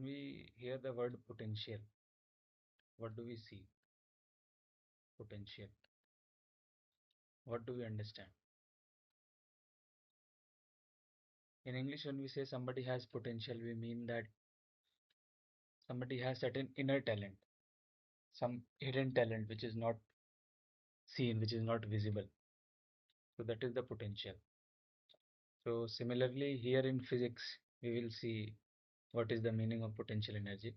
we hear the word potential, what do we see? Potential. What do we understand? In English, when we say somebody has potential, we mean that somebody has certain inner talent, some hidden talent which is not seen, which is not visible. So that is the potential. So similarly, here in physics, we will see what is the meaning of potential energy.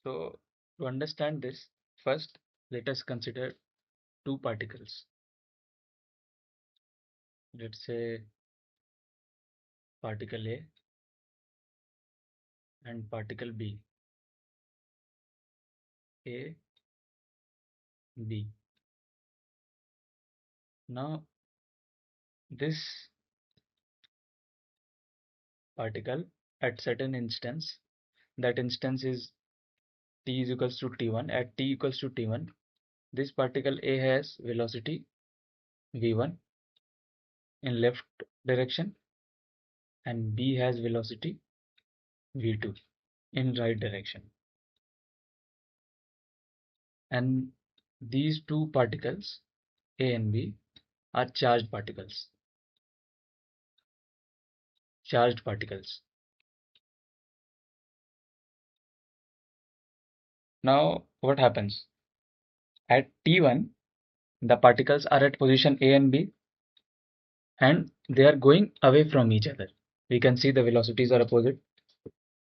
So to understand this, first let us consider two particles. Let's say particle A and particle B. A, B. Now this particle at certain instance, that instance is t is equals to t1. At t equals to t1, this particle A has velocity v1 in left direction and B has velocity v2 in right direction. And these two particles, A and B, are charged particles. Charged particles. Now what happens? At t1, the particles are at position A and B and they are going away from each other. We can see the velocities are opposite.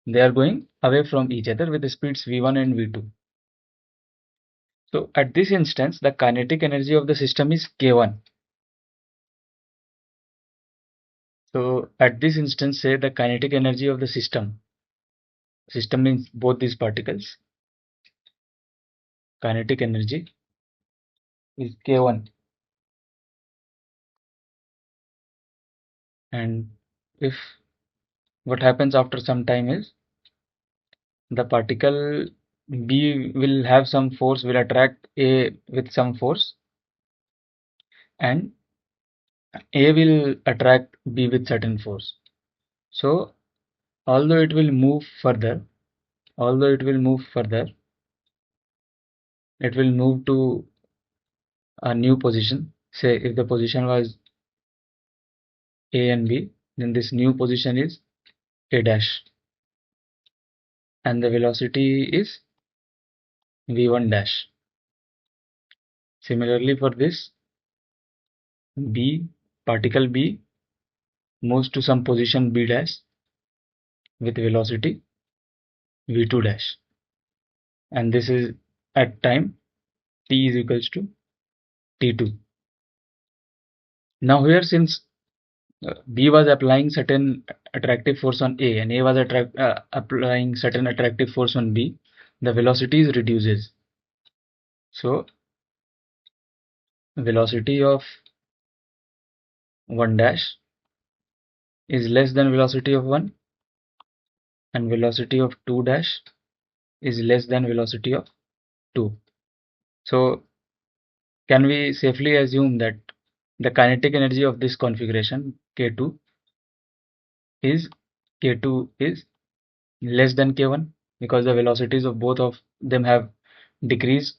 They are going away from each other with the speeds v1 and v2. So at this instance, the kinetic energy of the system is k1. So at this instance, say the kinetic energy of the system means both these particles, kinetic energy is k1. And if what happens after some time is the particle B will have some force, will attract A with some force, and A will attract B with certain force. So although it will move further, it will move to a new position. Say if the position was A and B, then this new position is A dash and the velocity is v1 dash. Similarly for this, B, particle B moves to some position B dash with velocity v2 dash, and this is at time t is equals to t2. Now here, since B was applying certain attractive force on A and A was applying certain attractive force on B, the velocity reduces. So velocity of 1 dash is less than velocity of 1 and velocity of 2 dash is less than velocity of 2. So can we safely assume that the kinetic energy of this configuration K2 is less than K1 because the velocities of both of them have decreased?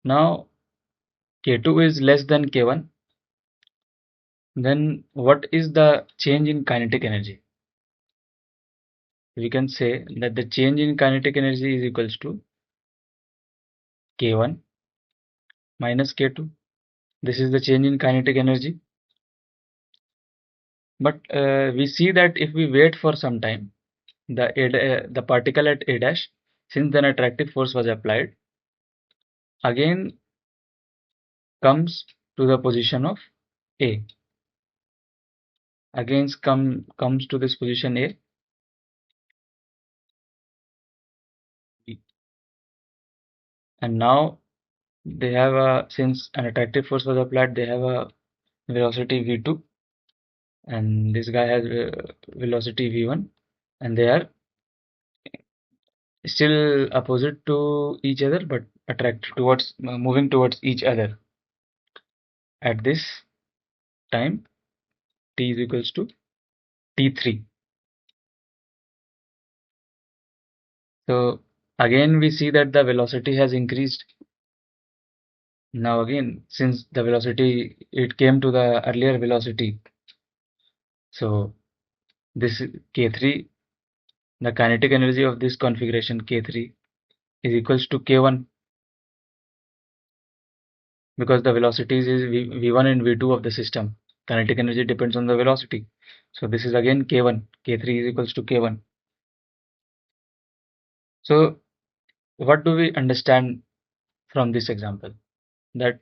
Now K2 is less than K1, then what is the change in kinetic energy? We can say that the change in kinetic energy is equals to K1 minus K2. This is the change in kinetic energy. But we see that if we wait for some time, the particle at A dash, since an attractive force was applied, again comes to the position of A. Again comes to this position A. And now they have a, since an attractive force was applied, they have a velocity v2 and this guy has velocity v1, and they are still opposite to each other but attracted towards moving towards each other at this time t is equals to t3. So again we see that the velocity has increased. Now again, since the velocity, it came to the earlier velocity, so this k3, the kinetic energy of this configuration k3 is equals to k1, because the velocities is v1 and v2 of the system. Kinetic energy depends on the velocity. So this is again k1, k3 is equals to k1. So what do we understand from this example? That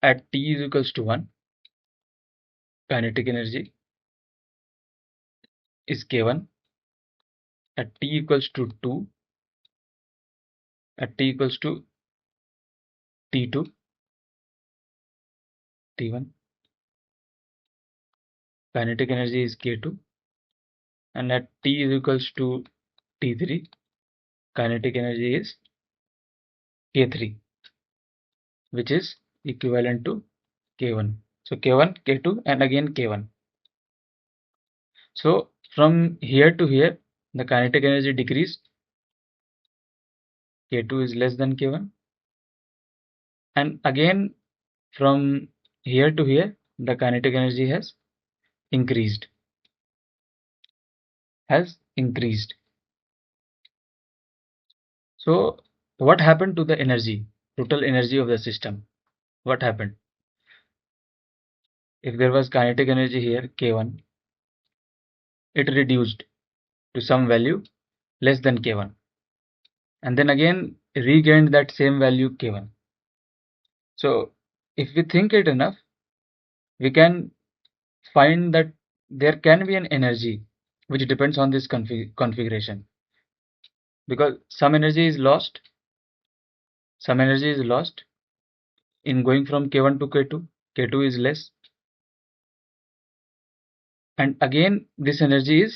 at t is equals to 1, kinetic energy is k1. At t equals to 2, at t equals to t2, t1, kinetic energy is k2, and at t is equals to t3, kinetic energy is k3, which is equivalent to k1. So k1, k2, and again k1. So from here to here, the kinetic energy decreased. K2 is less than k1, and again from here to here, the kinetic energy has increased. So what happened to the energy, total energy of the system? What happened? If there was kinetic energy here, k1, it reduced to some value less than k1, and then again regained that same value k1. So if we think it enough, we can find that there can be an energy which depends on this configuration, because some energy is lost in going from k1 to k2 is less, and again this energy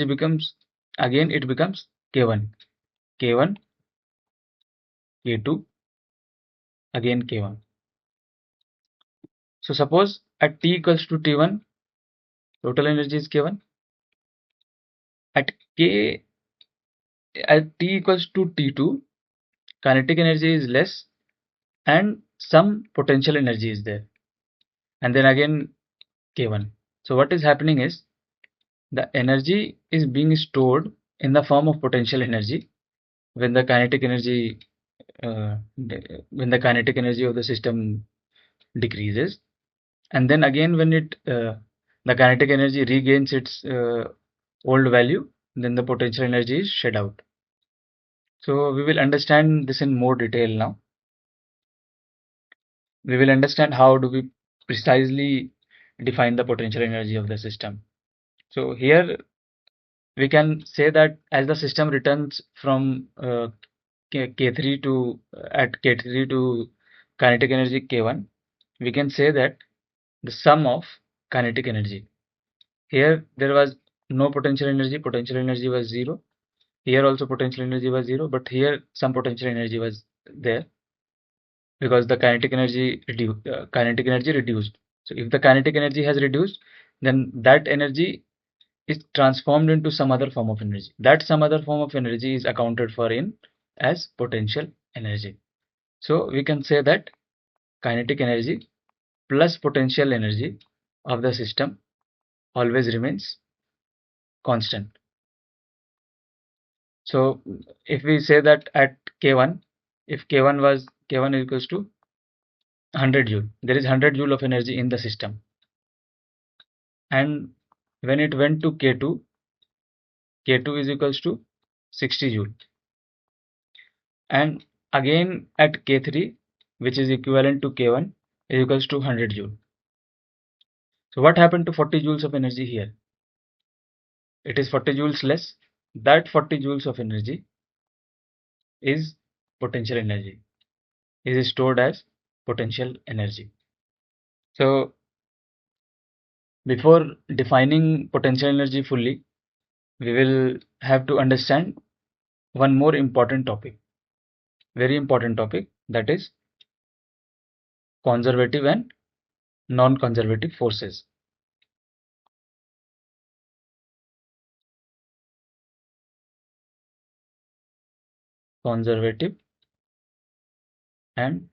becomes, again it becomes k1, k2, again k1. So suppose at t equals to t1, total energy is k1. At t equals to t2, kinetic energy is less and some potential energy is there, and then again k1. So what is happening is the energy is being stored in the form of potential energy when the kinetic energy of the system decreases, and then again when the kinetic energy regains its old value, then the potential energy is shed out. So we will understand this in more detail now. We will understand how do we precisely define the potential energy of the system. So here we can say that as the system returns from K3 to at K3 to kinetic energy K1, we can say that the sum of kinetic energy. Here there was no potential energy was 0. Here also potential energy was 0, but here some potential energy was there because the kinetic energy reduced. So if the kinetic energy has reduced, then that energy is transformed into some other form of energy. That some other form of energy is accounted for in as potential energy. So we can say that kinetic energy plus potential energy of the system always remains constant. So if we say that at K1, if K1 is equals to 100 joule, there is 100 joule of energy in the system, and when it went to K2, K2 is equals to 60 joule, and again at K3, which is equivalent to K1, is equals to 100 joule. So what happened to 40 joules of energy here? It is 40 joules less. That 40 joules of energy is potential energy, is stored as potential energy. So Before defining potential energy fully, we will have to understand one more important topic, very important topic, that is conservative and non-conservative forces. Conservative and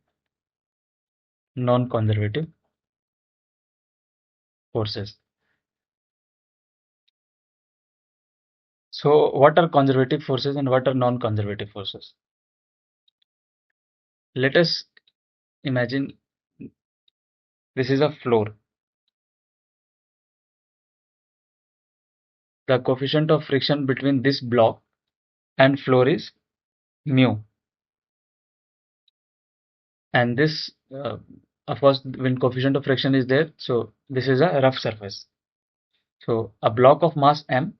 non-conservative forces. So what are conservative forces and what are non-conservative forces? Let us imagine this is a floor. The coefficient of friction between this block and floor is mu, and this of course when coefficient of friction is there, so this is a rough surface. So a block of mass m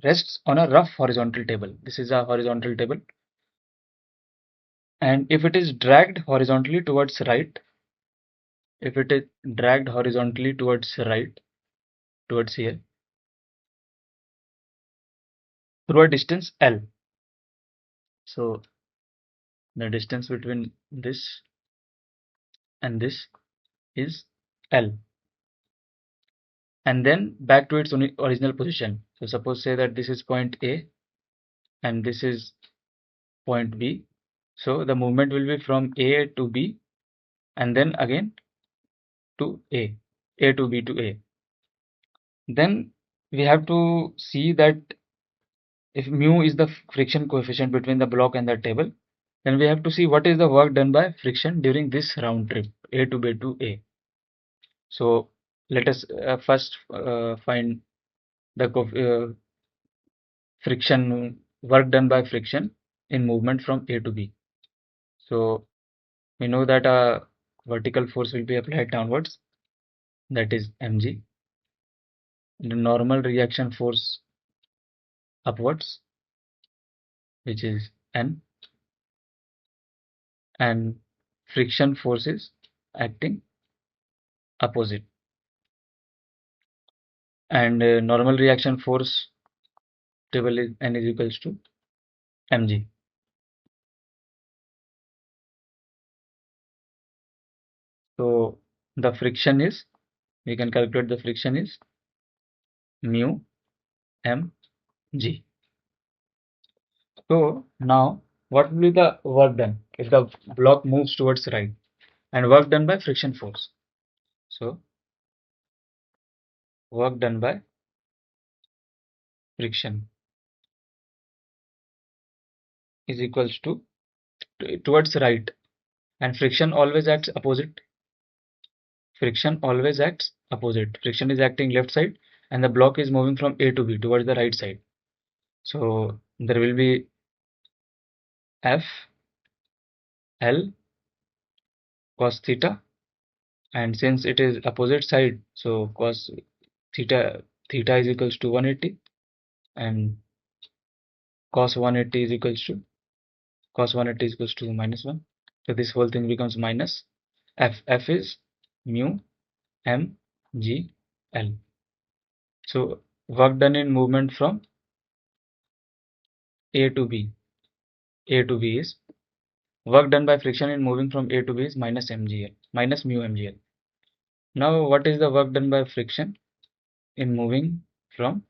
rests on a rough horizontal table. This is a horizontal table, and if it is dragged horizontally towards right, if it is dragged horizontally towards right, towards here, through a distance L. So the distance between this and this is L, and then back to its original position. So suppose say that this is point A and this is point B. So the movement will be from A to B and then again to A to B to A. Then we have to see that if mu is the friction coefficient between the block and the table, then we have to see what is the work done by friction during this round trip A to B to A. So let us first find the friction work done by friction in movement from A to B. So we know that a vertical force will be applied downwards, that is mg. The normal reaction force upwards, which is n, and friction forces acting opposite, and normal reaction force table is n is equals to mg. So the friction is, we can calculate the friction is mu mg. So now what will be the work done if the block moves towards right, and work done by friction force? So work done by friction is equals to towards right, and friction always acts opposite. Friction always acts opposite. Friction is acting left side and the block is moving from A to B towards the right side. So there will be F L cos theta, and since it is opposite side, so cos theta is equals to 180, and cos 180 is equals to minus 1. So this whole thing becomes minus F. F is mu m g L. So work done in movement from A to B. Is work done by friction in moving from A to B is minus mgl, minus mu mgl. Now what is the work done by friction in moving from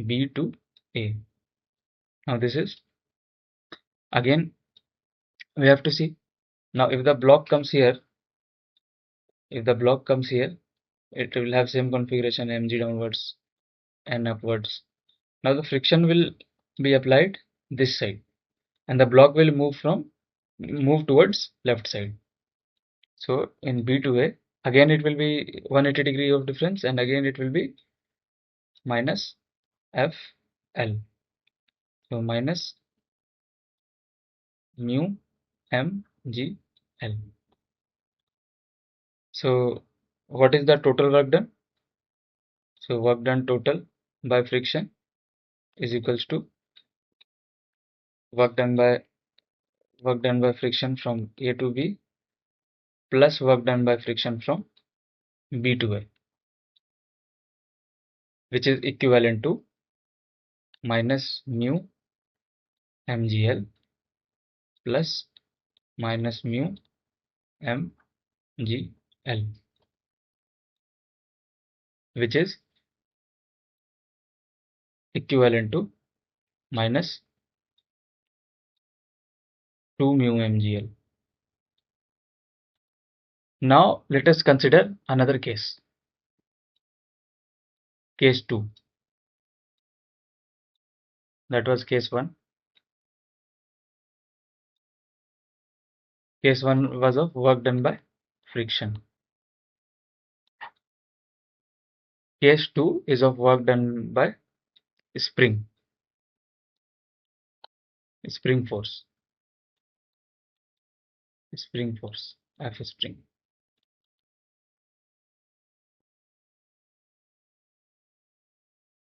B to A? Now this is, again we have to see. Now if the block comes here, it will have same configuration, mg downwards and upwards. Now the friction will be applied this side and the block will move towards left side. So in B to A, again it will be 180 degree of difference, and again it will be minus F L. So minus mu m g L. So what is the total work done? So work done total by friction is equals to work done by friction from A to B plus work done by friction from B to A, which is equivalent to minus mu mgl plus minus mu mgl, which is equivalent to minus 2 mu mgl. Now let us consider another case, case 2. That was case 1. Case 1 was of work done by friction. Case 2 is of work done by spring force, F spring.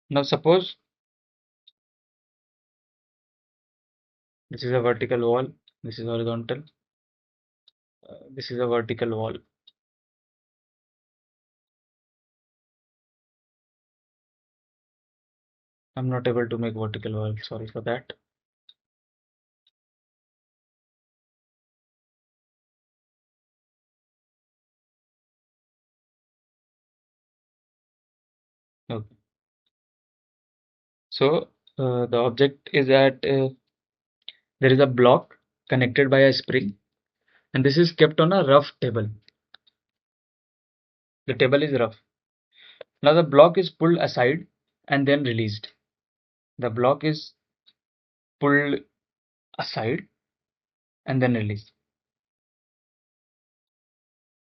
Now suppose this is a vertical wall, this is horizontal, this is a vertical wall. I'm not able to make vertical wall, sorry for that. Okay. So the object is that there is a block connected by a spring, and this is kept on a rough table. The table is rough. Now the block is pulled aside and then released. The block is pulled aside and then released.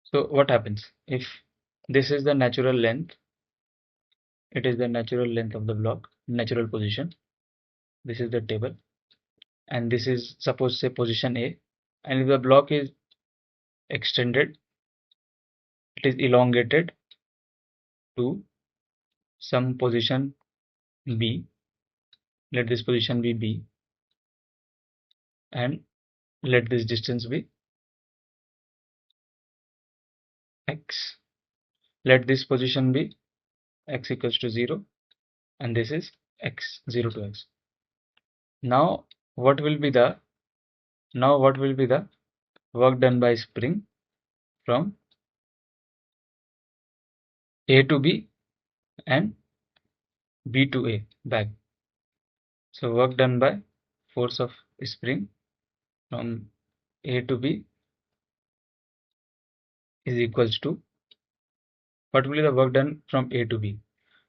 So what happens if this is the natural length? It is the natural length of the block, natural position. This is the table, and this is, suppose, say position A, and if the block is extended, it is elongated to some position B. Let this position be B, and let this distance be x. Let this position be x equals to 0, and this is x, 0 to x. Now what will be the work done by spring from A to B and B to A back? So work done by force of spring from A to B is equals to, what will be the work done from A to B?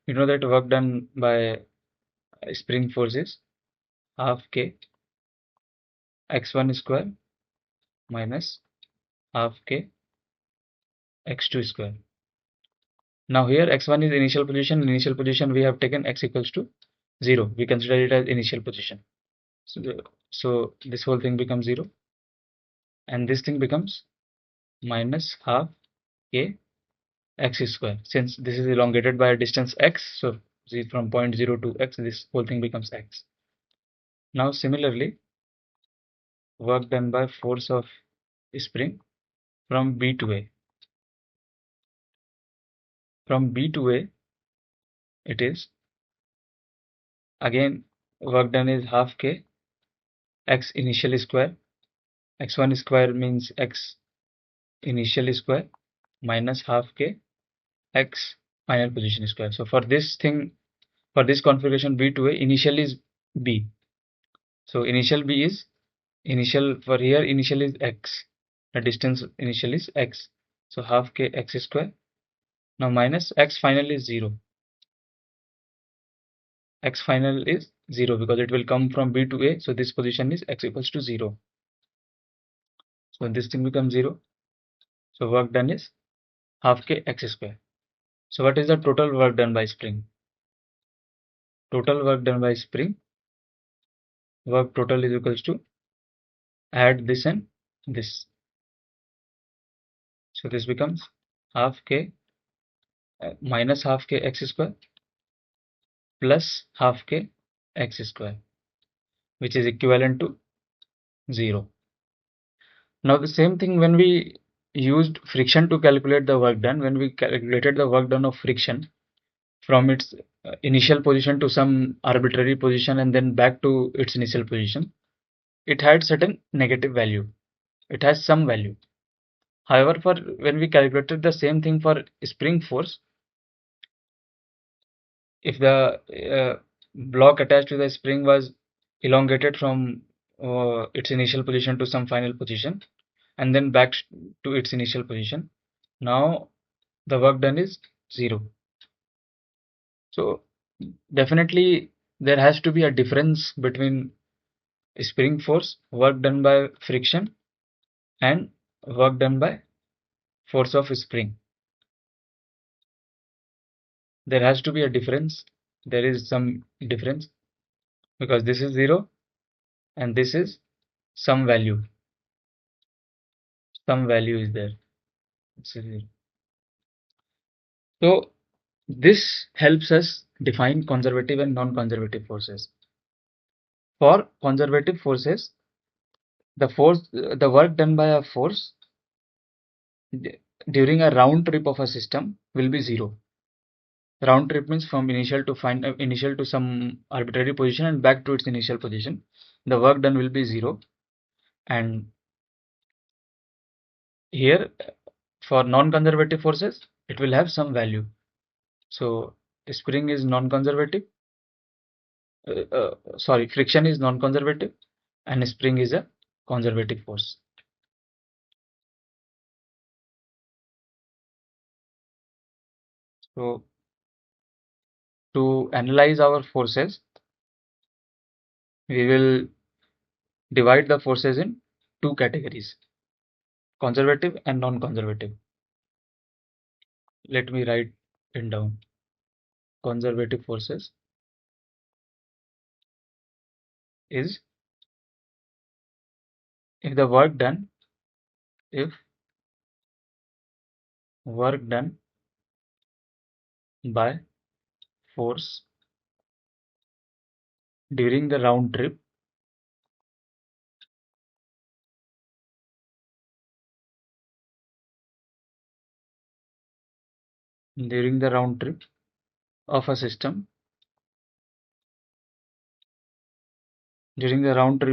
You know that work done by spring force is half k x1 square minus half k x2 square. Now here x1 is initial position. Initial position we have taken x equals to 0. We consider it as initial position. So this whole thing becomes 0, and this thing becomes minus half k x square. Since this is elongated by a distance x, so from point 0 to x, this whole thing becomes x. Now similarly, work done by force of spring from B to A. From B to A, it is again work done is half k x initial square, x1 square means x initial square, minus half k x final position square. So for this thing, for this configuration B to A, initial is B. So initial B is initial, for here initial is x, the distance initial is x, so half k x square. Now minus x final is 0. X final is 0 because it will come from B to A, so this position is x equals to 0. So this thing becomes 0. So work done is half k x square. So what is the total work done by spring? Total work done by spring, work total is equals to, add this and this. So this becomes half k minus half k x square plus half k x square, which is equivalent to 0. Now the same thing when we used friction to calculate the work done, when we calculated the work done of friction from its initial position to some arbitrary position and then back to its initial position, it had certain negative value. It has some value. However, for when we calculated the same thing for spring force, if the block attached to the spring was elongated from its initial position to some final position and then back to its initial position, now the work done is 0. So definitely there has to be a difference between spring force, work done by friction, and work done by force of spring. There has to be a difference. There is some difference because this is 0 and this is some value. Some value is there. It's 0. So this helps us define conservative and non-conservative forces. For conservative forces, the work done by a force during a round trip of a system will be 0. Round trip means from initial to some arbitrary position and back to its initial position. The work done will be 0. And here for non-conservative forces, it will have some value. So spring is non-conservative. Friction is non-conservative and spring is a conservative force. So to analyze our forces, we will divide the forces in two categories, conservative and non-conservative. Let me write it down. Conservative forces is if work done by force during the round trip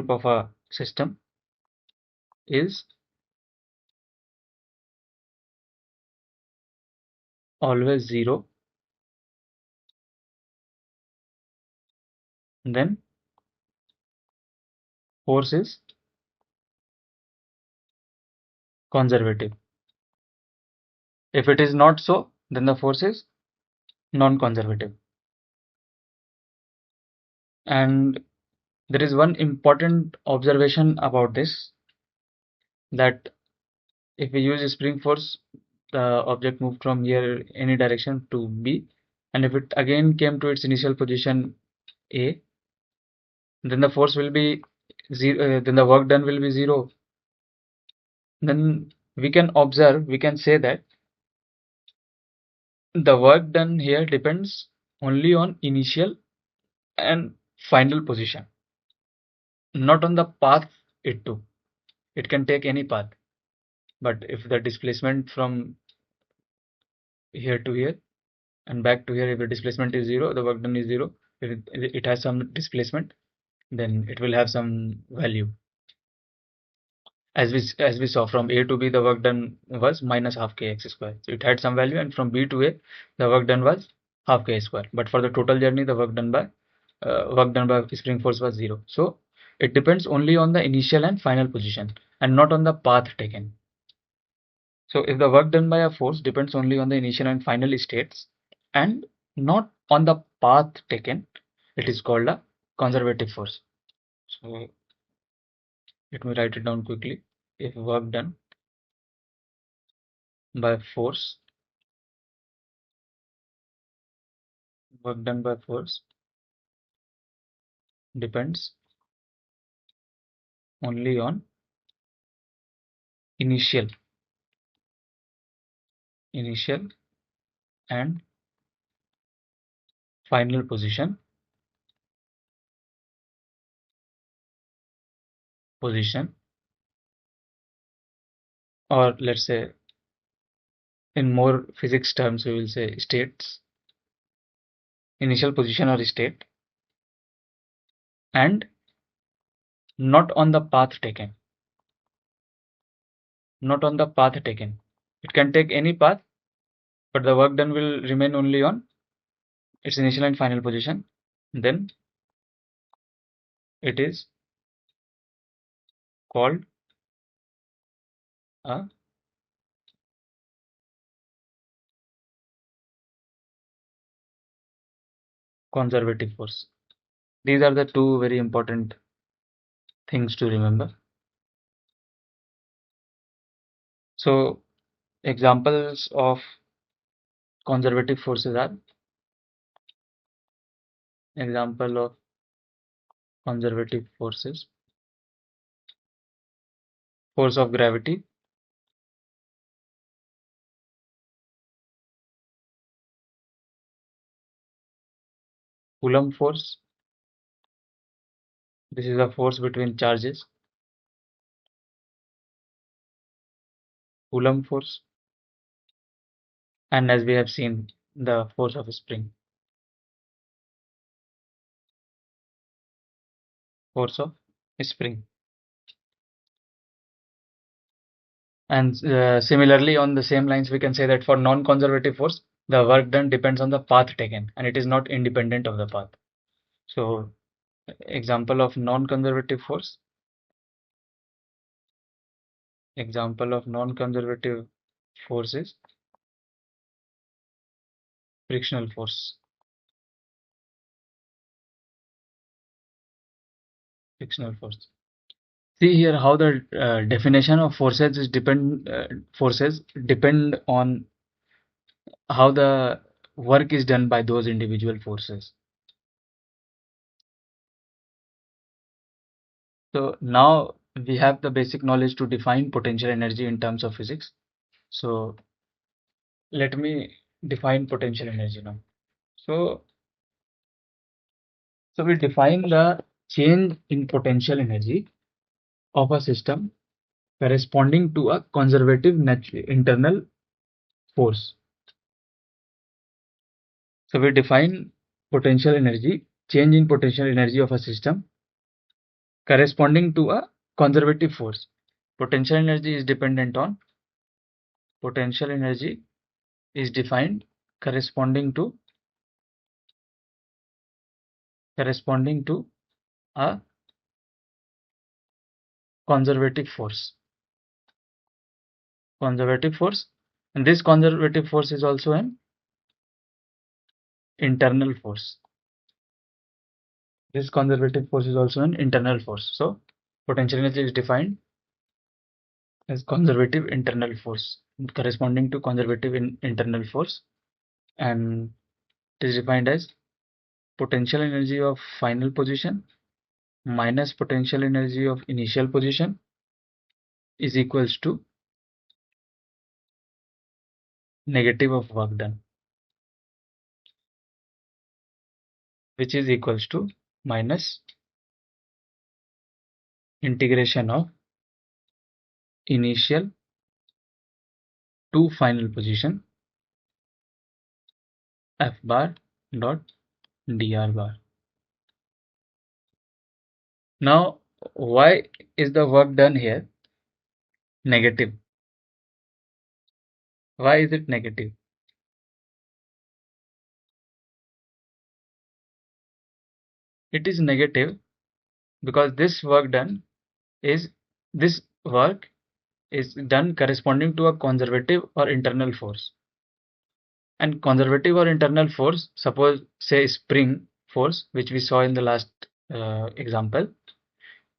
of a system is always 0, then force is conservative. If it is not so, then the force is non-conservative. And there is one important observation about this, that if we use spring force, the object moved from here any direction to B, and if it again came to its initial position A, then the force will be 0, then the work done will be 0. Then we can say that the work done here depends only on initial and final position, not on the path it took. It can take any path, but if the displacement from here to here and back to here, if the displacement is 0, the work done is 0. If it has some displacement, then it will have some value. As we saw, from A to B, the work done was minus half kx square. So it had some value, and from B to A, the work done was half k square. But for the total journey, the work done by spring force was 0. So it depends only on the initial and final position and not on the path taken. So if the work done by a force depends only on the initial and final states and not on the path taken, it is called a conservative force. So let me write it down quickly. If work done by force depends only on initial and final position or let's say in more physics terms, we will say states, initial position or state, and not on the path taken. Not on the path taken. It can take any path, but the work done will remain only on its initial and final position. Then it is called a conservative force. These are the two very important things to remember. So examples of conservative forces are example of conservative forces: force of gravity, Coulomb force. This is a force between charges. Coulomb force, and as we have seen, the force of a spring. Force of a spring. And similarly, on the same lines, we can say that for non-conservative force, the work done depends on the path taken, and it is not independent of the path. So, example of non-conservative force. Example of non-conservative force is frictional force. Frictional force. See here how the definition of forces depend on how the work is done by those individual forces. So now we have the basic knowledge to define potential energy in terms of physics. So let me define potential energy now. So we define the change in potential energy of a system corresponding to a conservative internal force. So we define potential energy, change in potential energy of a system corresponding to a conservative force. Potential energy is dependent on, potential energy is defined corresponding to a conservative force. Conservative force, and this conservative force is also an internal force. This conservative force is also an internal force. So potential energy is defined as conservative internal force corresponding to conservative internal force, and it is defined as potential energy of final position minus potential energy of initial position is equals to negative of work done, which is equals to minus integration of initial to final position F bar dot dr bar. Now, why is the work done here negative? Why is it negative? It is negative because this work is done corresponding to a conservative or internal force. And conservative or internal force, suppose say spring force, which we saw in the last example,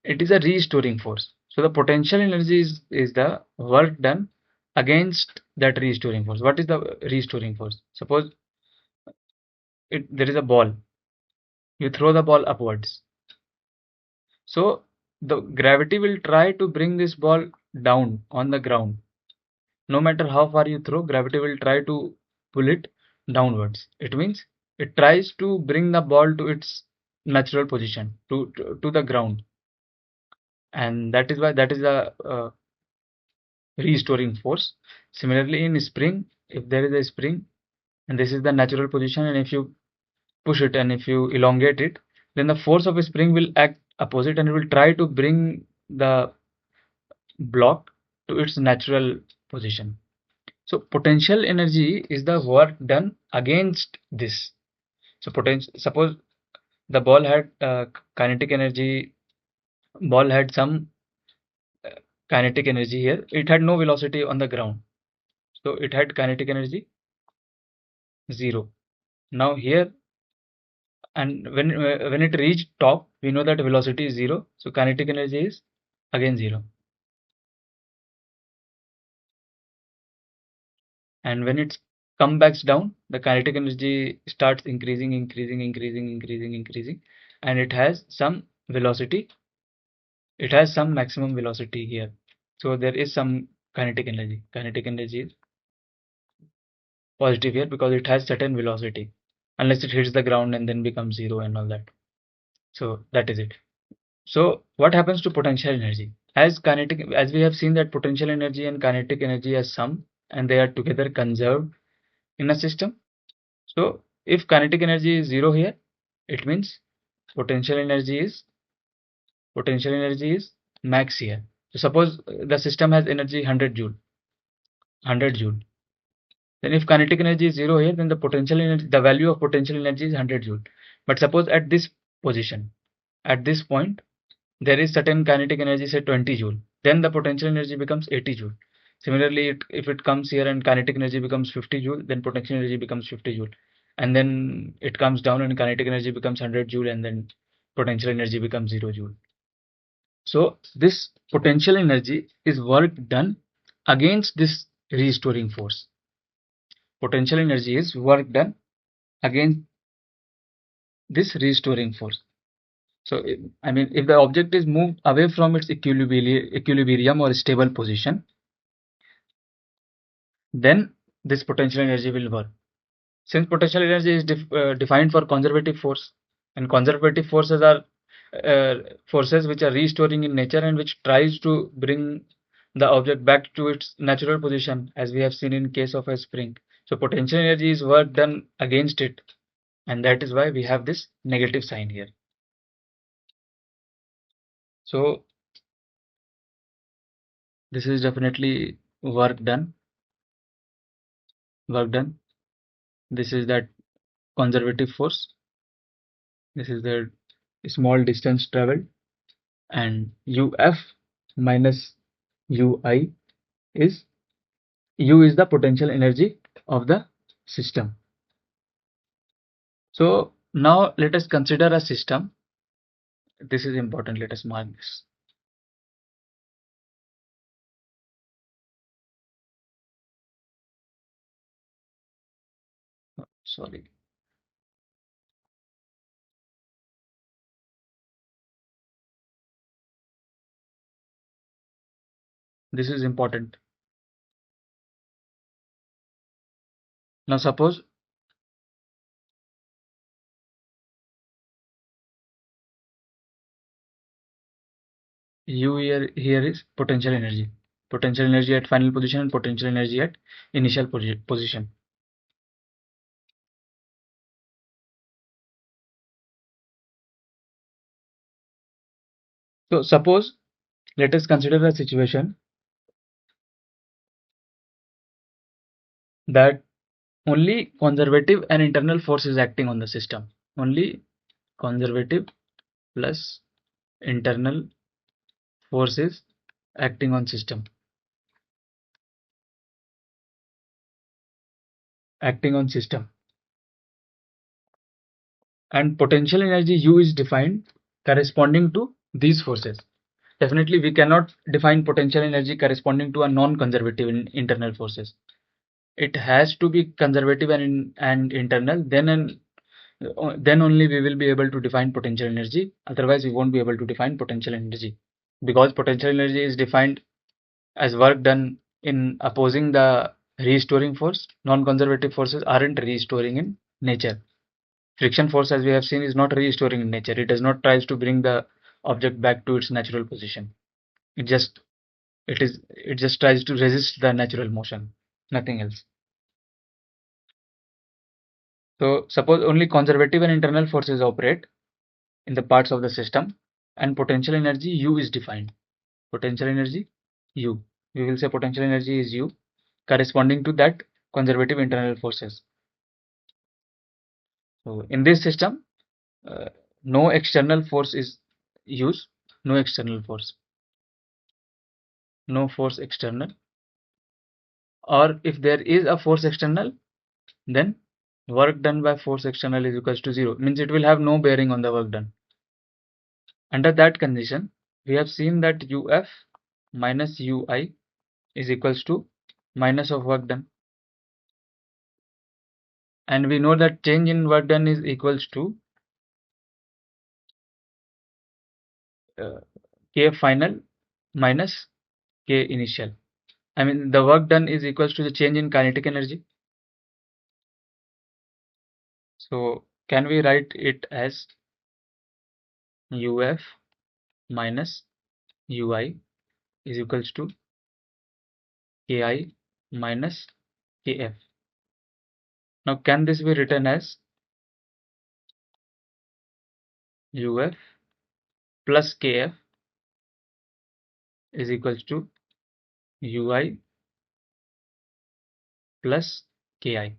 it is a restoring force. So the potential energy is the work done against that restoring force. What is the restoring force? Suppose there is a ball, you throw the ball upwards. So the gravity will try to bring this ball down on the ground. No matter how far you throw, gravity will try to pull it downwards. It means it tries to bring the ball to its natural position, to the ground, and that is why that is the restoring force. Similarly, in spring, if there is a spring and this is the natural position, and if you push it and if you elongate it, then the force of a spring will act opposite and it will try to bring the block to its natural position. So potential energy is the work done against this. So suppose the ball had kinetic energy, ball had some uh, kinetic energy here. It had no velocity on the ground. So it had kinetic energy 0. Now here, and when it reached top, we know that velocity is 0. So kinetic energy is again 0. And when it's come back down, the kinetic energy starts increasing, and it has some velocity. It has some maximum velocity here. So there is some kinetic energy. Kinetic energy is positive here because it has certain velocity, unless it hits the ground and then becomes 0 and all that. So that is it. So what happens to potential energy? As we have seen that potential energy and kinetic energy are sum and they are together conserved in a system. So if kinetic energy is 0 here, it means potential energy is max here. So suppose the system has energy 100 joule. Then if kinetic energy is 0 here, then the potential energy, the value of potential energy is 100 joule. But suppose at this position, at this point, there is certain kinetic energy, say 20 joule, then the potential energy becomes 80 joule. Similarly, if it comes here and kinetic energy becomes 50 joule, then potential energy becomes 50 joule. And then it comes down and kinetic energy becomes 100 joule, and then potential energy becomes 0 joule. So this potential energy is work done against this restoring force. Potential energy is work done against this restoring force. So I mean, if the object is moved away from its equilibrium or stable position, then this potential energy will work. Since potential energy is defined for conservative force, and conservative forces are forces which are restoring in nature and which tries to bring the object back to its natural position, as we have seen in case of a spring. So potential energy is work done against it, and that is why we have this negative sign here. So this is definitely work done. This is that conservative force. This is the small distance traveled, and UF minus UI is U is the potential energy of the system. So now let us consider a system. This is important. Let us mark this. Sorry. This is important. Now suppose U here is potential energy. Potential energy at final position and potential energy at initial position. So suppose, let us consider a situation that only conservative and internal force is acting on the system. Only conservative plus internal forces acting on system. And potential energy U is defined corresponding to these forces. Definitely we cannot define potential energy corresponding to a non-conservative internal forces. It has to be conservative and internal, then only we will be able to define potential energy. Otherwise we won't be able to define potential energy, because potential energy is defined as work done in opposing the restoring force. Non-conservative forces aren't restoring in nature. Friction force, as we have seen, is not restoring in nature. It does not tries to bring the object back to its natural position. It just It just tries to resist the natural motion, nothing else. So suppose only conservative and internal forces operate in the parts of the system, and potential energy U is defined. Potential energy U. We will say potential energy is U, corresponding to that conservative internal forces. So in this system, uh, no external force is used, no external force, no force external, or if there is a force external, then work done by force external is equals to 0, means it will have no bearing on the work done. Under that condition, we have seen that UF minus UI is equals to minus of work done, and we know that change in work done is equals to K final minus K initial. I mean, the work done is equals to the change in kinetic energy. So can we write it as UF minus UI is equals to Ki minus Kf. Now can this be written as UF plus Kf is equals to UI plus Ki.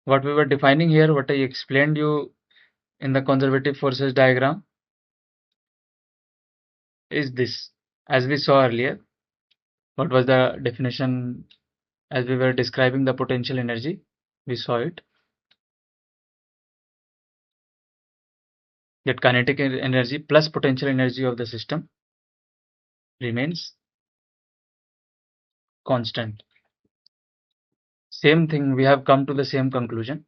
What we were defining here, what I explained you in the conservative forces diagram, is this. As we saw earlier, what was the definition as we were describing the potential energy? We saw it, that kinetic energy plus potential energy of the system remains constant. Same thing, we have come to the same conclusion,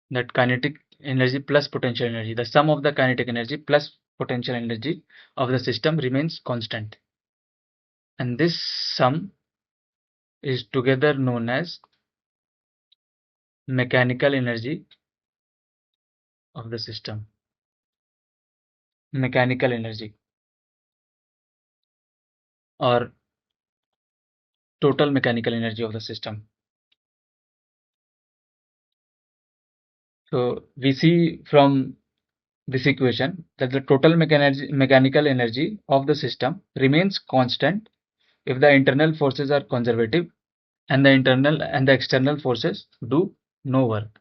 that kinetic energy plus potential energy, the sum of the kinetic energy plus potential energy of the system remains constant, and this sum is together known as mechanical energy of the system. Mechanical energy or total mechanical energy of the system. So we see from this equation that the total mechanical energy of the system remains constant if the internal forces are conservative and the internal and the external forces do no work.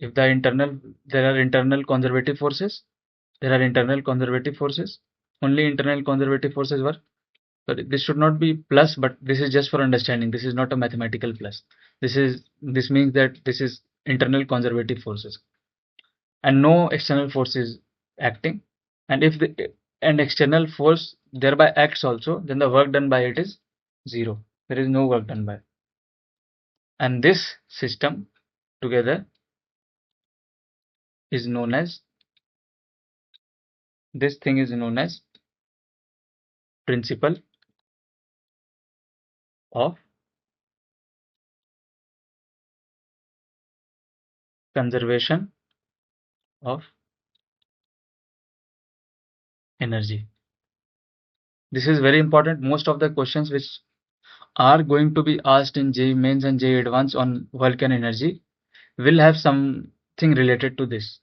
If there are internal conservative forces, only internal conservative forces work. But this should not be plus, but this is just for understanding. This is not a mathematical plus. This means that this is internal conservative forces, and no external force is acting. And if an external force thereby acts also, then the work done by it is 0. There is no work done by. And this system together is known as, this thing is known as principle of conservation of energy. This is very important. Most of the questions which are going to be asked in JEE mains and JEE advanced on work and energy will have something related to this.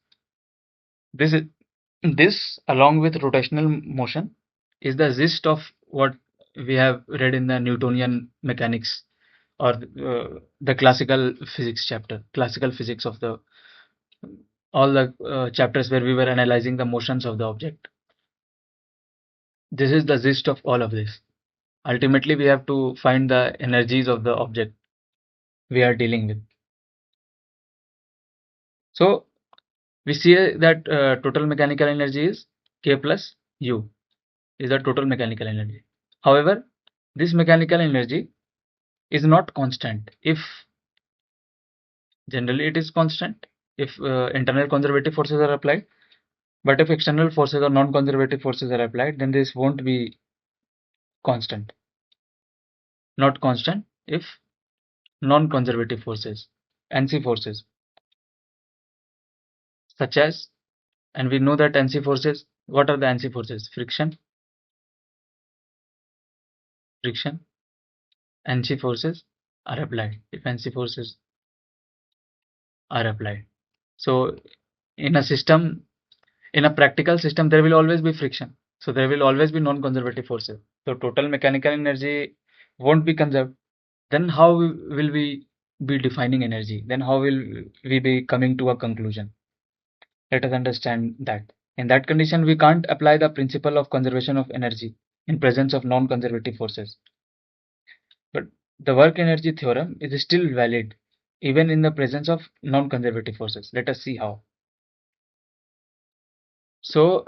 This along with rotational motion is the gist of what we have read in the Newtonian mechanics, or the classical physics chapter, classical physics of the all the chapters where we were analyzing the motions of the object. This is the gist of all of this. Ultimately, we have to find the energies of the object we are dealing with. So we see that total mechanical energy is K plus U is the total mechanical energy. However, this mechanical energy is not constant. If generally it is constant if internal conservative forces are applied, but if external forces or non-conservative forces are applied, then this won't be constant. Not constant if non-conservative forces, NC forces, such as And we know that NC forces, what are the NC forces? Friction, NC forces are applied if NC forces are applied. So in a system, in a practical system, there will always be friction. So there will always be non-conservative forces. So total mechanical energy won't be conserved. Then how will we be defining energy? Then how will we be coming to a conclusion? Let us understand that. In that condition, we can't apply the principle of conservation of energy in presence of non-conservative forces. But the work energy theorem is still valid even in the presence of non-conservative forces. Let us see how. So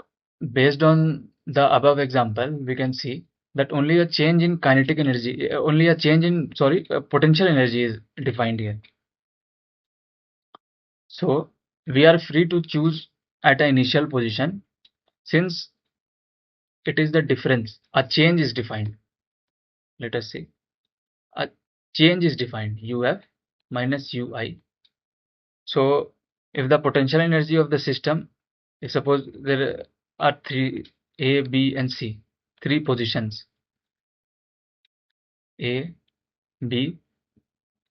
based on the above example, we can see that only a change in kinetic energy, only a change in, potential energy is defined here. So we are free to choose at an initial position since it is the difference. A change is defined. Let us see. A change is defined, UF minus UI. So if the potential energy of the system, if suppose there are three, A, B, and C, three positions, A, B,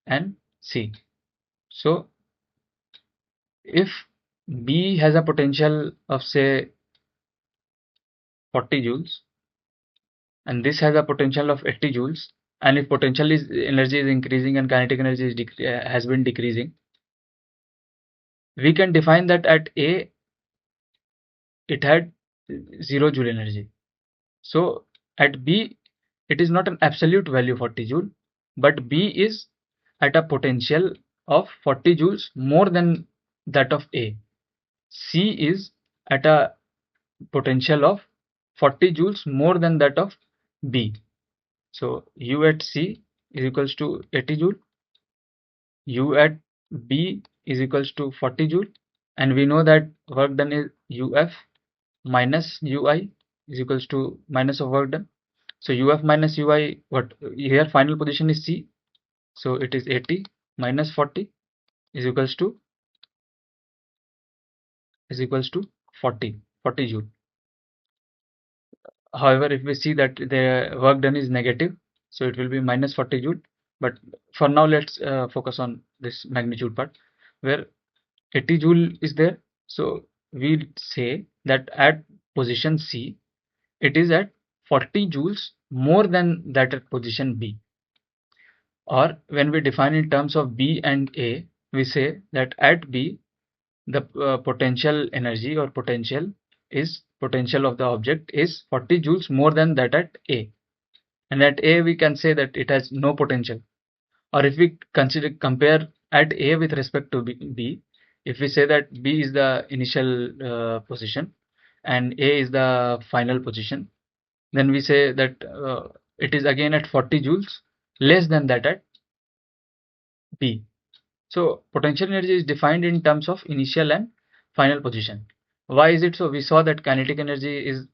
and C. So if B has a potential of say 40 joules and this has a potential of 80 joules, and if potential is energy is increasing and kinetic energy is has been decreasing, we can define that at A it had 0 joule energy. So at B it is not an absolute value 40 joule, but B is at a potential of 40 joules more than that of A. C is at a potential of 40 joules more than that of B. So U at C is equals to 80 joule, U at B is equals to 40 joule, and we know that work done is UF minus UI is equals to minus of work done. So UF minus UI, what here final position is C, so it is 80 minus 40 is equals to 40 joule. However, if we see that the work done is negative, so it will be minus 40 joule. But for now, let's focus on this magnitude part where 80 joule is there. So we say that at position C, it is at 40 joules more than that at position B. Or when we define in terms of B and A, we say that at B, the potential energy or potential of the object is 40 joules more than that at A. And at A we can say that it has no potential. Or if we compare at A with respect to B, if we say that B is the initial position and A is the final position, then we say that it is again at 40 joules less than that at B. So potential energy is defined in terms of initial and final position. Why is it so? We saw that kinetic energy is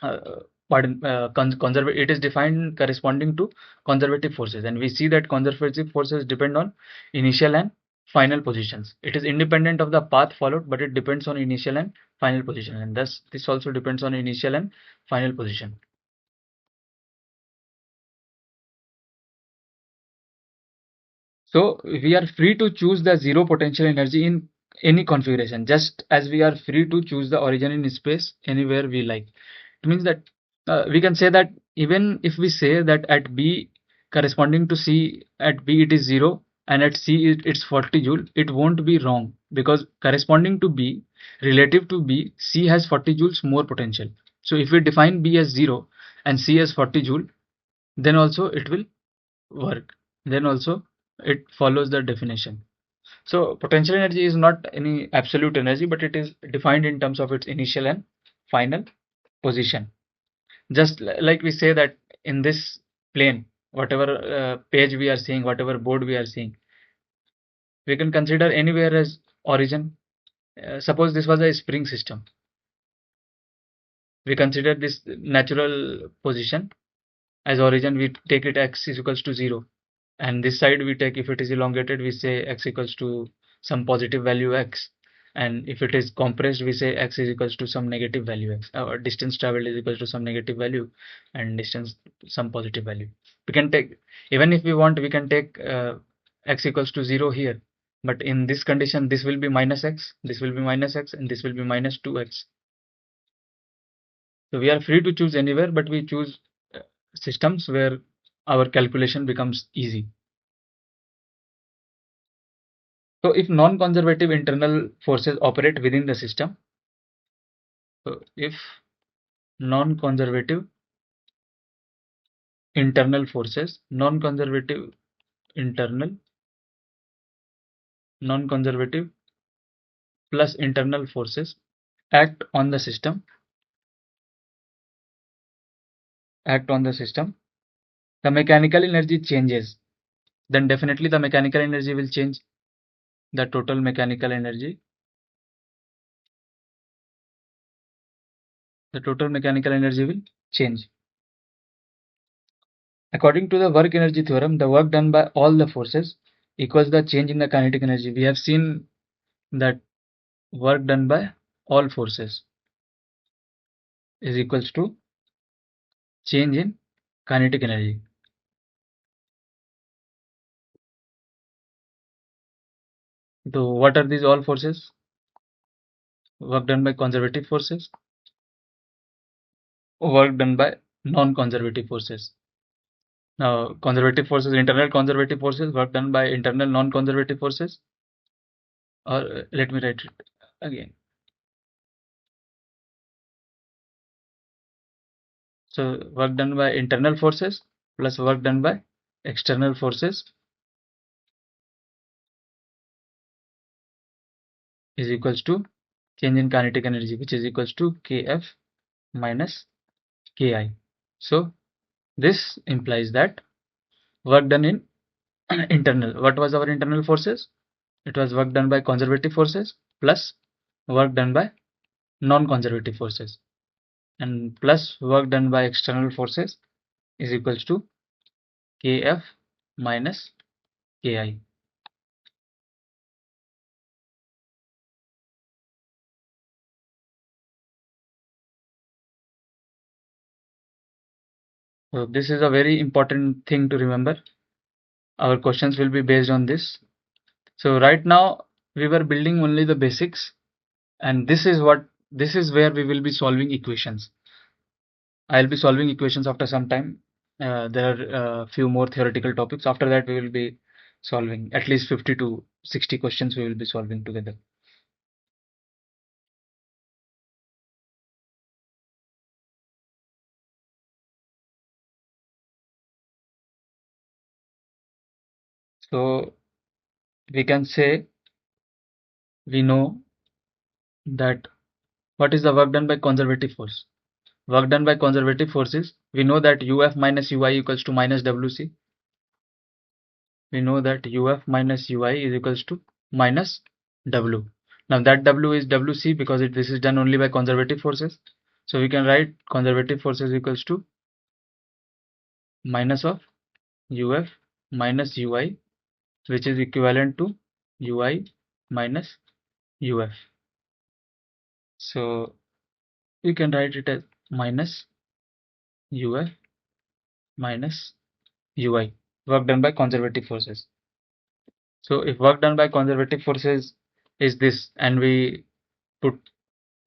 conservative. It is defined corresponding to conservative forces, and we see that conservative forces depend on initial and final positions. It is independent of the path followed, but it depends on initial and final position, and thus this also depends on initial and final position. So we are free to choose the zero potential energy in any configuration, just as we are free to choose the origin in space anywhere we like. It means that we can say that even if we say that at B corresponding to C, at B it is 0 and at C it's 40 joule, it won't be wrong because corresponding to B, relative to B, C has 40 joules more potential. So if we define B as 0 and C as 40 joule, then also it will work. Then also it follows the definition. So potential energy is not any absolute energy, but it is defined in terms of its initial and final position. Just like we say that in this plane, whatever page we are seeing, whatever board we are seeing, we can consider anywhere as origin. Suppose this was a spring system. We consider this natural position as origin. We take it x is equals to 0. And this side we take, if it is elongated, we say x equals to some positive value x. and if it is compressed, we say x is equals to some negative value x, or distance traveled is equals to some negative value and distance some positive value. We can take, even if we want, we can take x equals to 0 here, but in this condition this will be minus x, this will be minus x, and this will be minus 2x. So we are free to choose anywhere, but we choose systems where our calculation becomes easy. So if non-conservative internal forces operate within the system, so if non-conservative internal forces, non-conservative plus internal forces act on the system, the mechanical energy changes, then definitely the mechanical energy will change. The total mechanical energy will change. According to the work energy theorem, the work done by all the forces equals the change in the kinetic energy. We have seen that work done by all forces is equals to change in kinetic energy. So what are these all forces? Work done by conservative forces, work done by non-conservative forces. Now conservative forces, internal conservative forces, work done by internal non-conservative forces, or let me write it again. So work done by internal forces plus work done by external forces is equals to change in kinetic energy, which is equals to Kf minus Ki. So this implies that work done in internal, what was our internal forces? It was work done by conservative forces plus work done by non-conservative forces, and plus work done by external forces is equals to Kf minus Ki. So this is a very important thing to remember. Our questions will be based on this. So right now we were building only the basics, and this is where we will be solving equations. I'll be solving equations after some time. There are a few more theoretical topics. After that, we will be solving at least 50 to 60 questions we will be solving together. So we can say we know that what is the work done by conservative force. Work done by conservative forces, we know that UF minus UI equals to minus WC. We know that UF minus UI is equals to minus W. Now that W is WC because this is done only by conservative forces. So we can write conservative forces equals to minus of UF minus UI, which is equivalent to UI minus UF. So we can write it as minus UF minus UI, work done by conservative forces. So if work done by conservative forces is this, and we put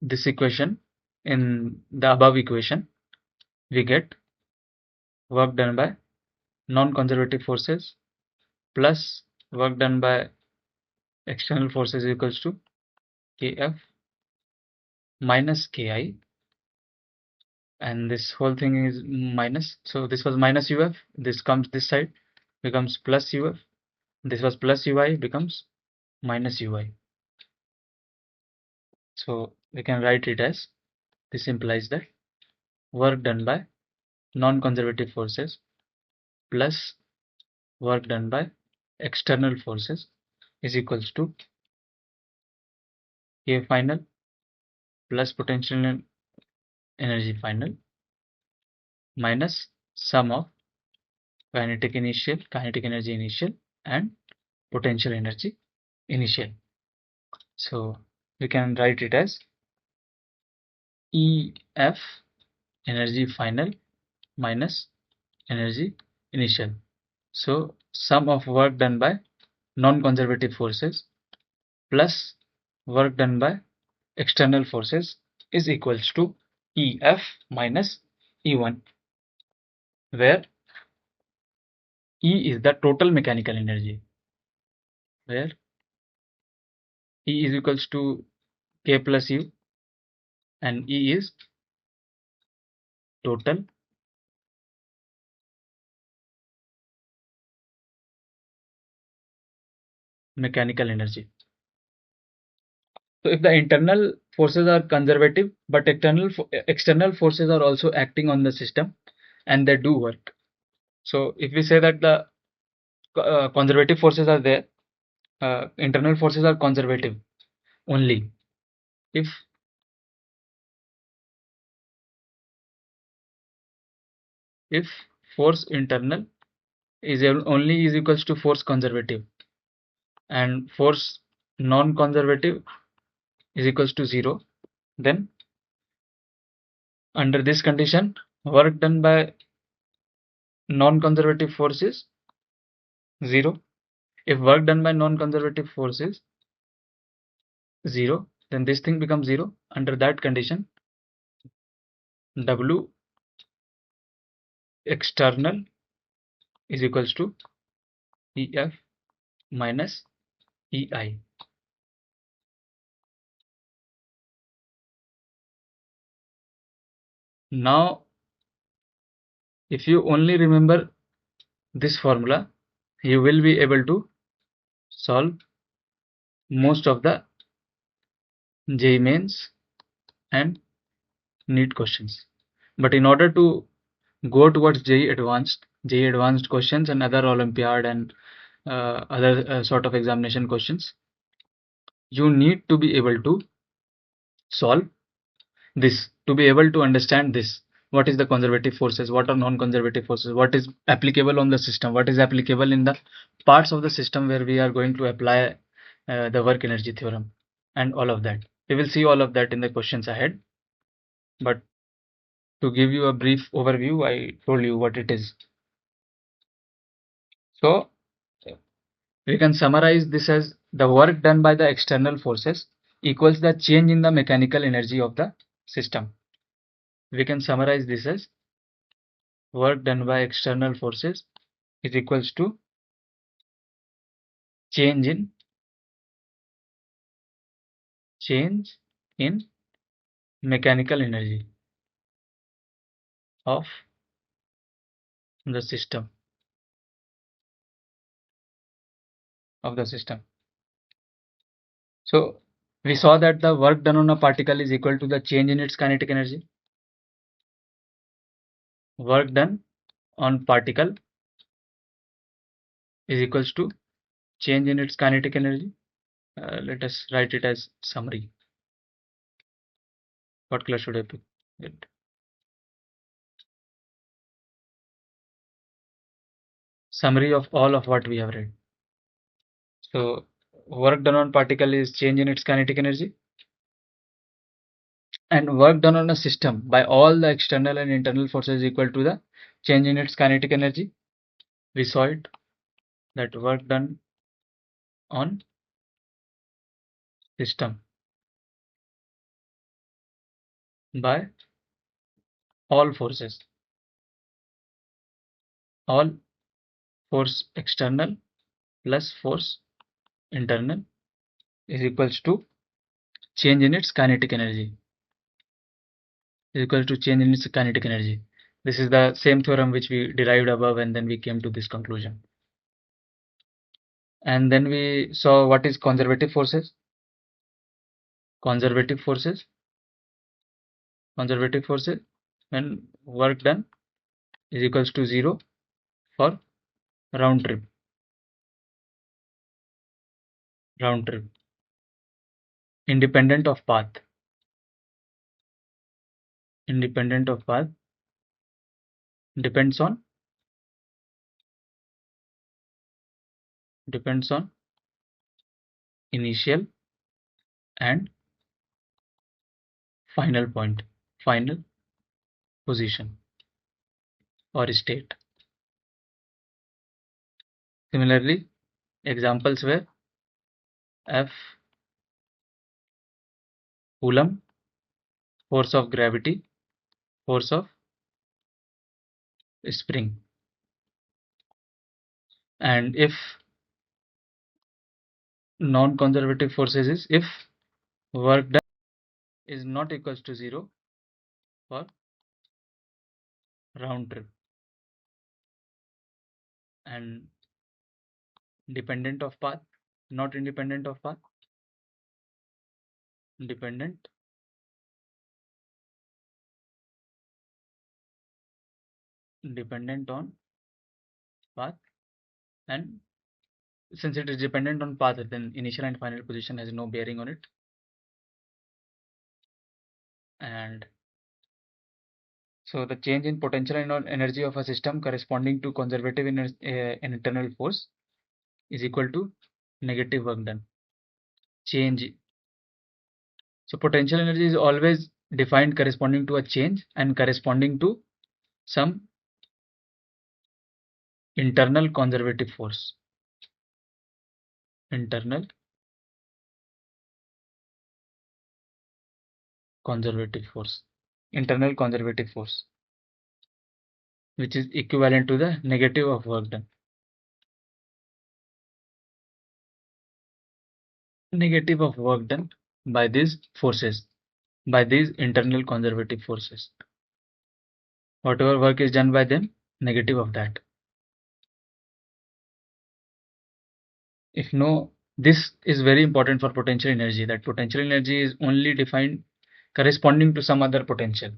this equation in the above equation, we get work done by non-conservative forces plus work done by external forces equals to Kf minus Ki, and this whole thing is minus. So this was minus UF, this comes this side, becomes plus UF, this was plus UI, becomes minus UI. So we can write it as, this implies that work done by non-conservative forces plus work done by external forces is equals to K final plus potential energy final minus sum of kinetic energy initial and potential energy initial. So we can write it as EF energy final minus energy initial. So sum of work done by non-conservative forces plus work done by external forces is equals to EF minus E1, where E is the total mechanical energy, where E is equals to K plus U and E is total mechanical energy. So if the internal forces are conservative, but external forces are also acting on the system and they do work. So if we say that the conservative forces are there, internal forces are conservative only. If force internal is only is equals to force conservative and force non-conservative is equals to 0, then under this condition work done by non-conservative force is 0. If work done by non-conservative force is 0, then this thing becomes 0. Under that condition, W external is equals to EF minus EI. Now, if you only remember this formula, you will be able to solve most of the JEE mains and NEET questions. But in order to go towards JEE advanced questions and other Olympiad and other sort of examination questions, you need to be able to solve this, to be able to understand this. What is the conservative forces? What are non-conservative forces? What is applicable on the system? What is applicable in the parts of the system where we are going to apply the work energy theorem and all of that. We will see all of that in the questions ahead. But to give you a brief overview, I told you what it is. So we can summarize this as the work done by the external forces equals the change in the mechanical energy of the system. We can summarize this as work done by external forces is equals to change in mechanical energy of the system So we saw that the work done on a particle is equal to the change in its kinetic energy. Work done on particle is equals to change in its kinetic energy. Let us write it as summary. What color should I pick? Summary of all of what we have read. So work done on particle is change in its kinetic energy, and work done on a system by all the external and internal forces equal to the change in its kinetic energy. We saw it that work done on system by all forces, all force external plus force internal is equals to change in its kinetic energy, is equal to change in its kinetic energy. This is the same theorem which we derived above, and then we came to this conclusion. And then we saw what is conservative forces. Conservative forces when work done is equals to 0 for round trip independent of path depends on initial and final point, final position or state. Similarly, examples were F Coulomb, force of gravity, force of spring. And if non-conservative forces is if work done is not equals to 0 for round trip and dependent of path, not independent of path, dependent on path, and since it is dependent on path, then initial and final position has no bearing on it. And so the change in potential and energy of a system corresponding to conservative internal force is equal to negative work done. Change. So potential energy is always defined corresponding to a change and corresponding to some internal conservative force. Internal conservative force. Internal conservative force, which is equivalent to the negative of work done. Negative of work done by these forces, by these internal conservative forces. Whatever work is done by them, negative of that. If no, this is very important for potential energy, that potential energy is only defined corresponding to some other potential.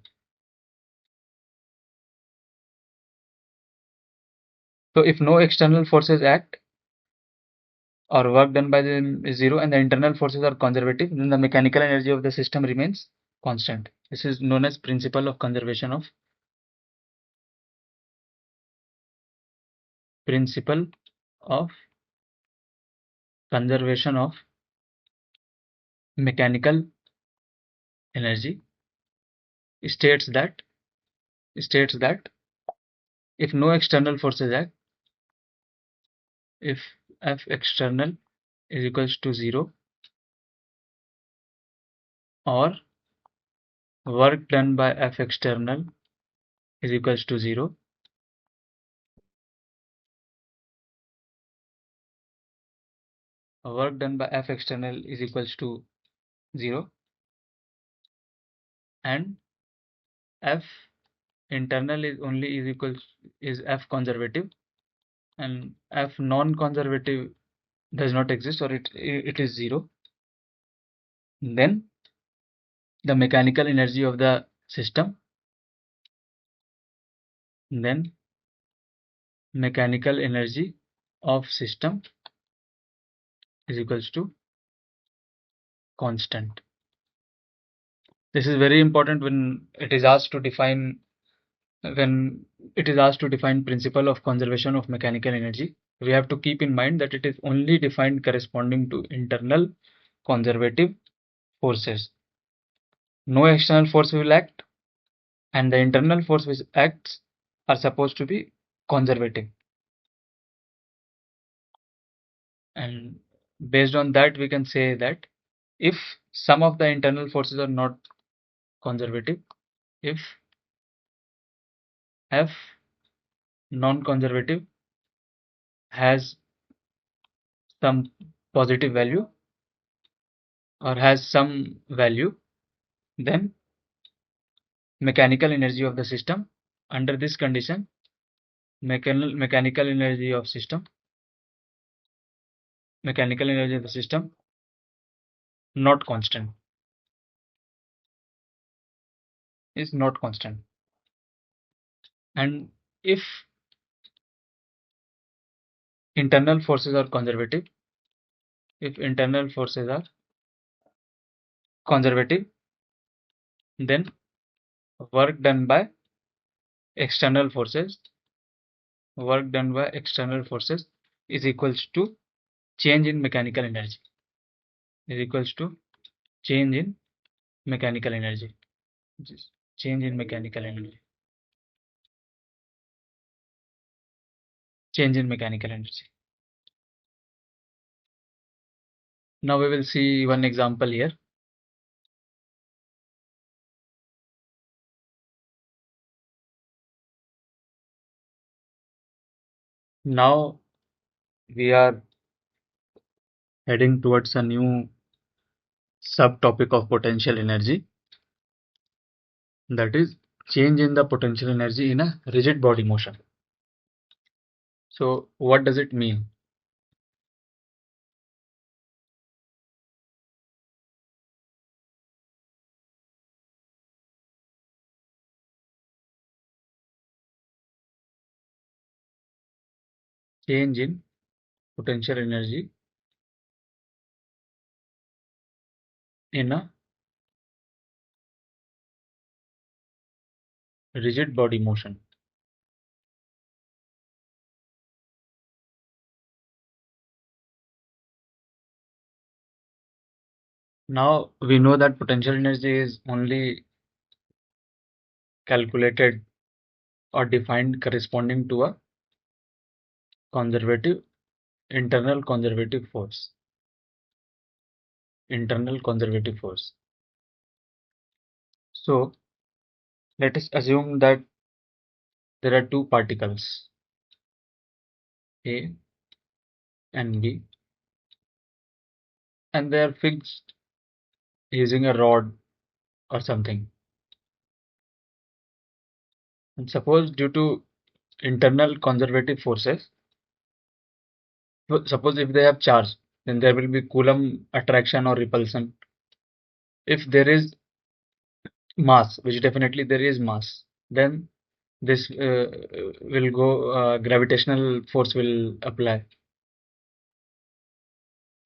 So if no external forces act or work done by them is 0 and the internal forces are conservative, then the mechanical energy of the system remains constant. This is known as principle of conservation of mechanical energy. States that if no external forces act, if F external is equals to 0 or work done by F external is equals to 0, work done by F external is equals to 0 and F internal is F conservative and F non-conservative does not exist, or it is 0, then the mechanical energy of the system is equals to constant. This is very important when it is asked to define principle of conservation of mechanical energy. We have to keep in mind that it is only defined corresponding to internal conservative forces. No external force will act, and the internal force which acts are supposed to be conservative. And based on that, we can say that if some of the internal forces are not conservative, if F non-conservative has some positive value or has some value, then mechanical energy of the system under this condition, mechanical energy of the system not constant, is not constant. And if internal forces are conservative, then work done by external forces is equals to change in mechanical energy, Just change in mechanical energy. Change in mechanical energy. Now we will see one example here. Now we are heading towards a new subtopic of potential energy, that is change in the potential energy in a rigid body motion. So what does it mean? Change in potential energy in a rigid body motion. Now we know that potential energy is only calculated or defined corresponding to a conservative internal conservative force. Internal conservative force. So let us assume that there are two particles, A and B, and they are fixed using a rod or something. And suppose due to internal conservative forces, suppose if they have charge, then there will be Coulomb attraction or repulsion. If there is mass, which definitely there is mass, then this will go, gravitational force will apply.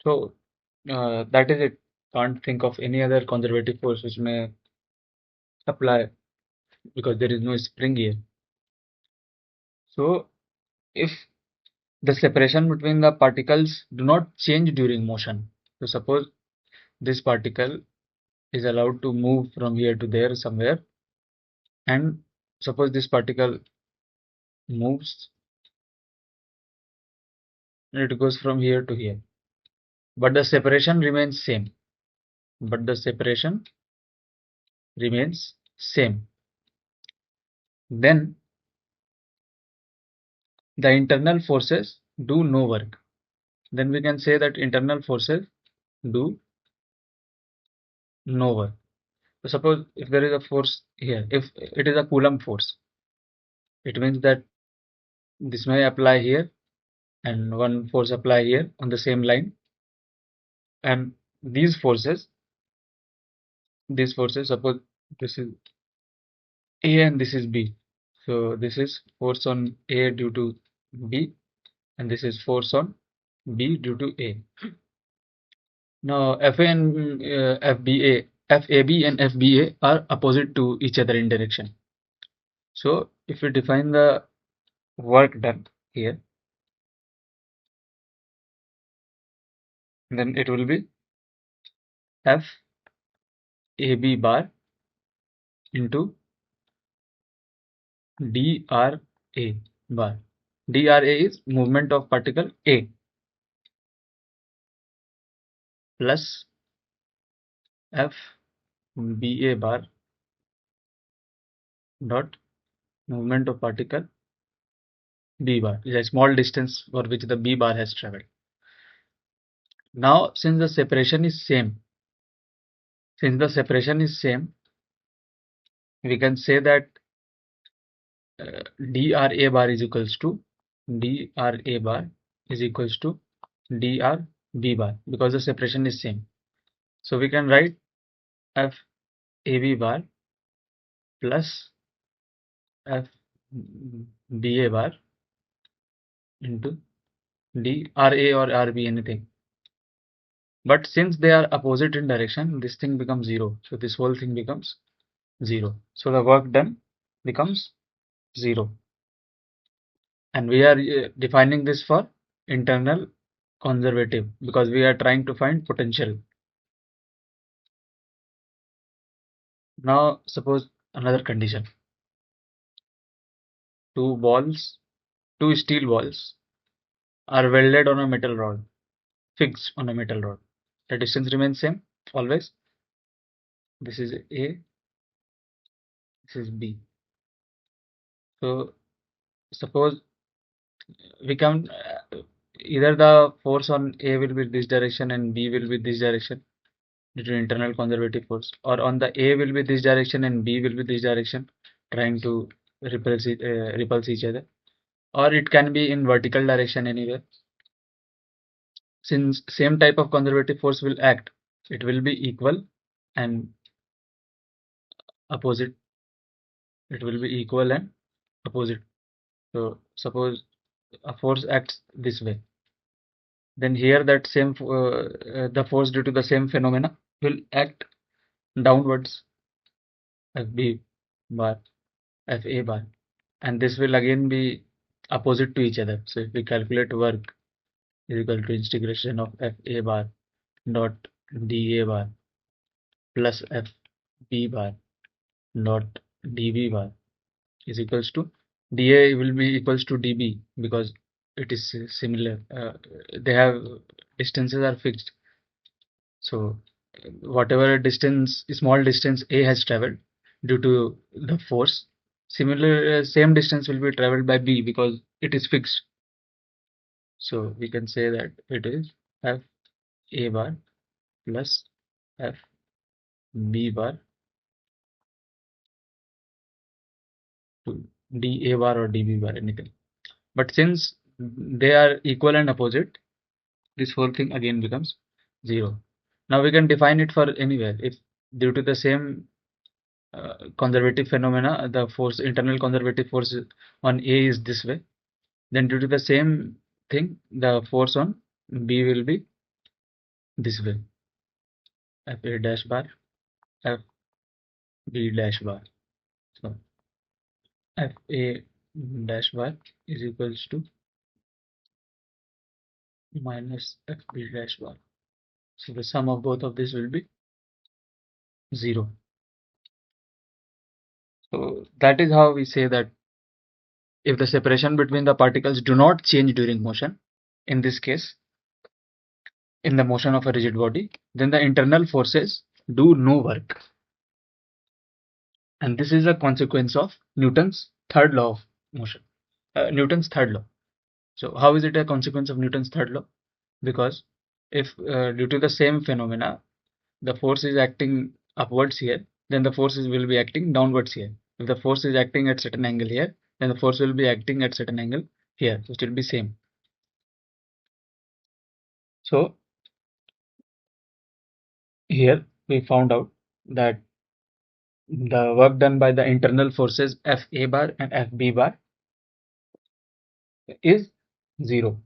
So that is it. Can't think of any other conservative force which may apply because there is no spring here. So if the separation between the particles do not change during motion, so suppose this particle is allowed to move from here to there somewhere, and suppose this particle moves and it goes from here to here, but the separation remains same. But the separation remains same. Then the internal forces do no work. Then we can say that internal forces do no work. So suppose if there is a force here, if it is a Coulomb force, it means that this may apply here and one force apply here on the same line, and these forces suppose this is A and this is B, so this is force on A due to B and this is force on B due to A. Now FA and FAB and FBA are opposite to each other in direction. So if we define the work done here, then it will be FAB bar into DRA bar. DRA is movement of particle A plus FBA bar dot movement of particle B bar is a small distance for which the B bar has traveled. Now since the separation is same, we can say that DRA bar is equals to DRA bar is equals to DRB bar because the separation is same. So we can write FAB bar plus FBA bar into DRA or RB, anything. But since they are opposite in direction, this thing becomes 0. So this whole thing becomes 0. So the work done becomes 0. And we are defining this for internal conservative because we are trying to find potential. Now suppose another condition. Two steel balls are welded on a metal rod, fixed on a metal rod. The distance remains same always. This is A, this is B. So suppose we can either the force on A will be this direction and B will be this direction due to internal conservative force, or on the A will be this direction and B will be this direction, trying to repulse each other, or it can be in vertical direction anywhere. Since same type of conservative force will act, it will be equal and opposite. It will be equal and opposite. So suppose a force acts this way, then here that same the force due to the same phenomena will act downwards, FB bar, FA bar, and this will again be opposite to each other. So if we calculate work is equal to integration of FA bar dot DA bar plus FB bar dot DB bar is equals to dA will be equals to dB because it is similar. They have distances are fixed. So whatever distance, small distance A has traveled due to the force, similar same distance will be traveled by B because it is fixed. So we can say that it is F A bar plus F B bar to D A bar or DB bar, anything. But since they are equal and opposite, this whole thing again becomes 0. Now we can define it for anywhere. If due to the same conservative phenomena, the force, internal conservative force on A is this way, then due to the same thing, the force on B will be this way, FA dash bar, FB dash bar. So FA dash bar is equals to minus FB dash bar. So the sum of both of this will be 0. So that is how we say that if the separation between the particles do not change during motion, in this case, in the motion of a rigid body, then the internal forces do no work. And this is a consequence of Newton's third law of motion. Newton's third law. So how is it a consequence of Newton's third law? Because if due to the same phenomena, the force is acting upwards here, then the forces will be acting downwards here. If the force is acting at certain angle here, then the force will be acting at certain angle here. So it will be same. So here we found out that the work done by the internal forces FA bar and FB bar is 0.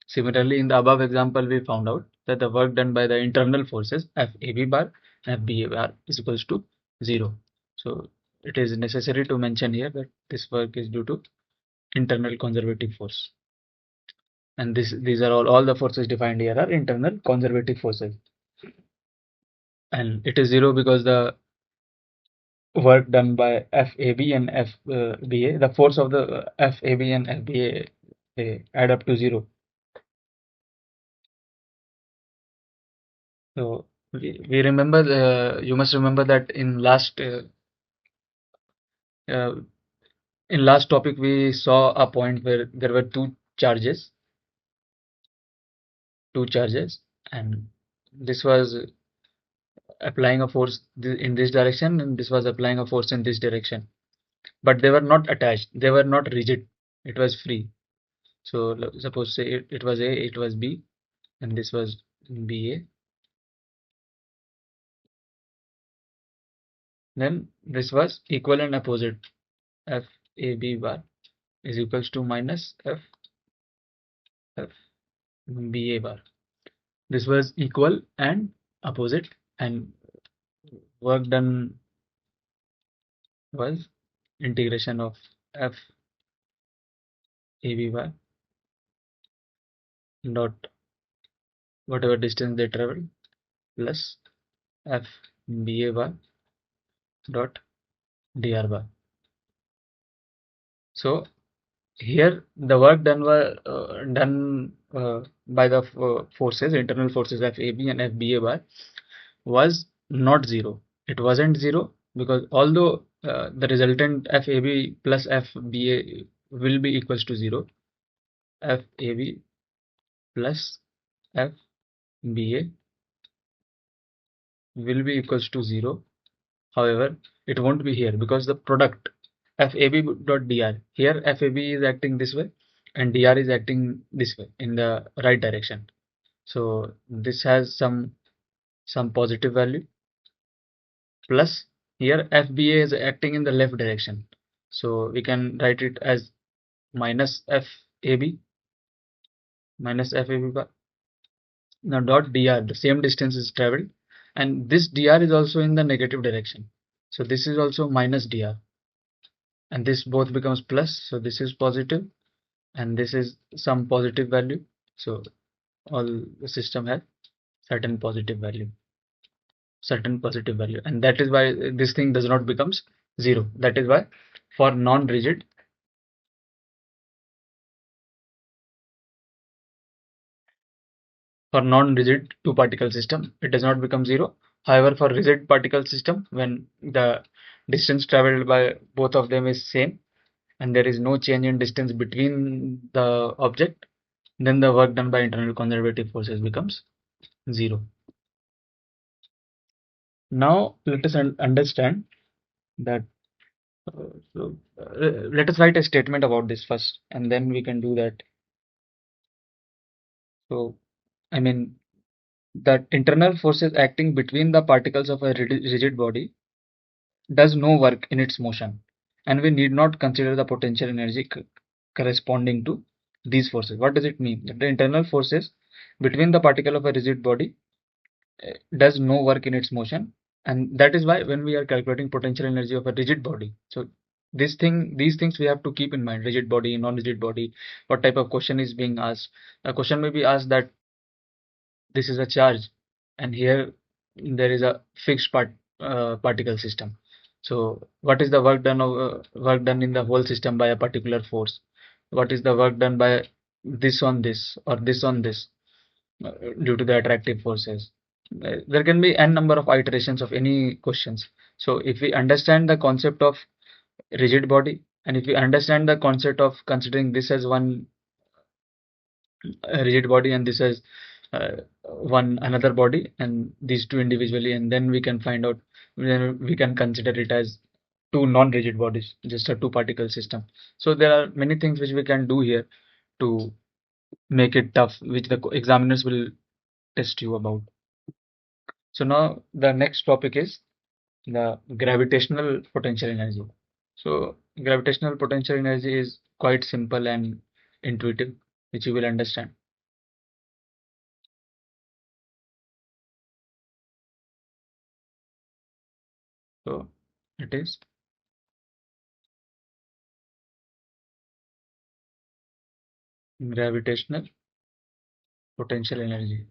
Similarly, in the above example, we found out that the work done by the internal forces FAB bar and FBA bar is equals to 0. So it is necessary to mention here that this work is due to internal conservative force. And these are all the forces defined here are internal conservative forces. And it is 0 because the work done by FAB and FBA, the force of the FAB and FBA add up to 0. So we remember, you must remember that uh, in last topic we saw a point where there were two charges, and this was applying a force in this direction, and this was applying a force in this direction. But they were not attached, they were not rigid, it was free. So suppose say it was A, it was B, and this was BA. Then this was equal and opposite. FAB bar is equals to minus FBA bar. This was equal and opposite, and work done was integration of FAB bar dot whatever distance they traveled plus FBA bar dot dr bar. So here the work done by the forces, internal forces FAB and FBA bar was not zero. It wasn't zero because although the resultant FAB plus FBA will be equals to zero, FAB plus FBA will be equals to zero. However, it won't be here because the product FAB dot dr, here FAB is acting this way and dr is acting this way in the right direction. So this has some positive value, plus here FBA is acting in the left direction. So we can write it as minus FAB bar. Now dot dr, the same distance is traveled, and this dr is also in the negative direction. So this is also minus dr, and this both becomes plus. So this is positive, and this is some positive value. So all the system has certain positive value, and that is why this thing does not becomes zero. That is why for non-rigid two particle system, it does not become zero. However, for rigid particle system, when the distance traveled by both of them is same and there is no change in distance between the object, then the work done by internal conservative forces becomes zero. Now let us understand that. Let us write a statement about this first, and then we can do that. So, I mean, that internal forces acting between the particles of a rigid body does no work in its motion, and we need not consider the potential energy corresponding to these forces. What does it mean? That the internal forces between the particle of a rigid body does no work in its motion, and that is why when we are calculating potential energy of a rigid body, so these things we have to keep in mind: rigid body, non-rigid body, what type of question is being asked. A question may be asked that this is a charge and here there is a fixed particle system. So what is the work done in the whole system by a particular force? What is the work done by this on this or this on this due to the attractive forces? There can be n number of iterations of any questions. So if we understand the concept of rigid body, and if we understand the concept of considering this as one rigid body and this as one another body, and these two individually, and then we can find out, then we can consider it as two non-rigid bodies, just a two particle system. So there are many things which we can do here to make it tough, which the examiners will test you about. So now the next topic is the gravitational potential energy. So gravitational potential energy is quite simple and intuitive, which you will understand. So it is gravitational potential energy.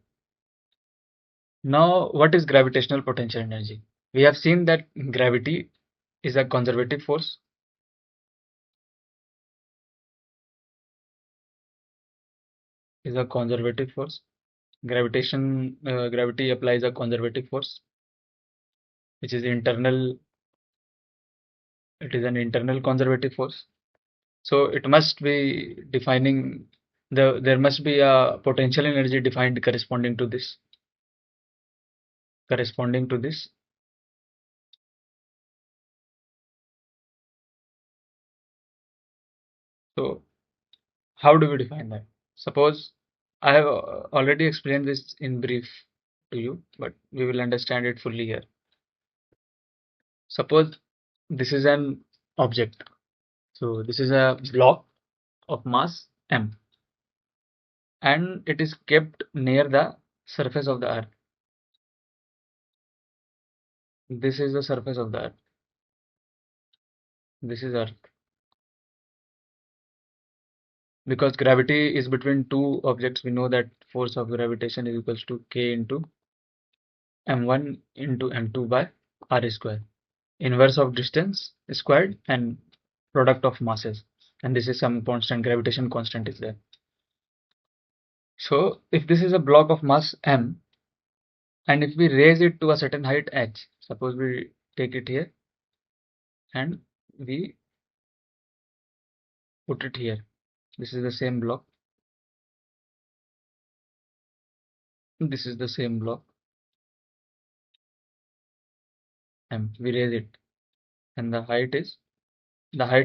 Now, what is gravitational potential energy? We have seen that gravity is a conservative force. Is a conservative force. Gravity applies a conservative force, which is internal. It is an internal conservative force. So it must be defining there must be a potential energy defined corresponding to this. Corresponding to this. So how do we define that? Suppose I have already explained this in brief to you, but we will understand it fully here. Suppose this is an object. So this is a block of mass m, and it is kept near the surface of the earth. This is the surface of the earth. This is earth. Because gravity is between two objects, we know that force of gravitation is equals to k into m1 into m2 by r square. inverse of distance squared and product of masses, and this is some constant, gravitation constant is there. So if this is a block of mass m, and if we raise it to a certain height h, suppose we take it here and we put it here, this is the same block, this is the same block m, we raise it, and the height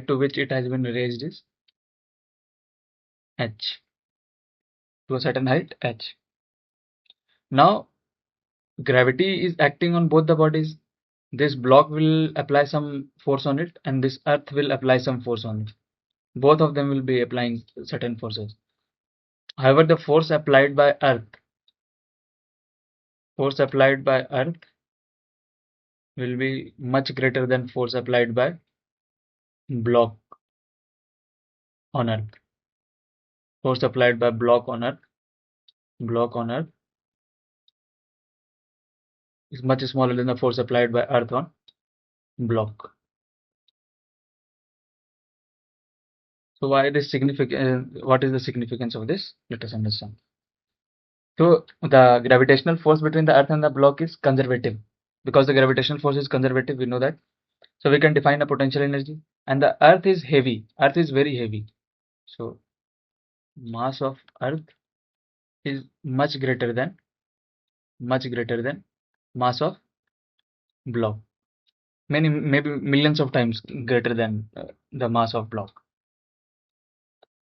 to which it has been raised is h, to a certain height h. Now gravity is acting on both the bodies. This block will apply some force on it, and this earth will apply some force on it. Both of them will be applying certain forces. However, the force applied by earth will be much greater than force applied by block on earth. Force applied by block on earth is much smaller than the force applied by earth on block. So why this significant? What is the significance of this? Let us understand. So the gravitational force between the earth and the block is conservative. Because the gravitational force is conservative, we know that. So we can define a potential energy, and the earth is heavy. Earth is very heavy. So mass of earth is much greater than mass of block. Maybe millions of times greater than the mass of block.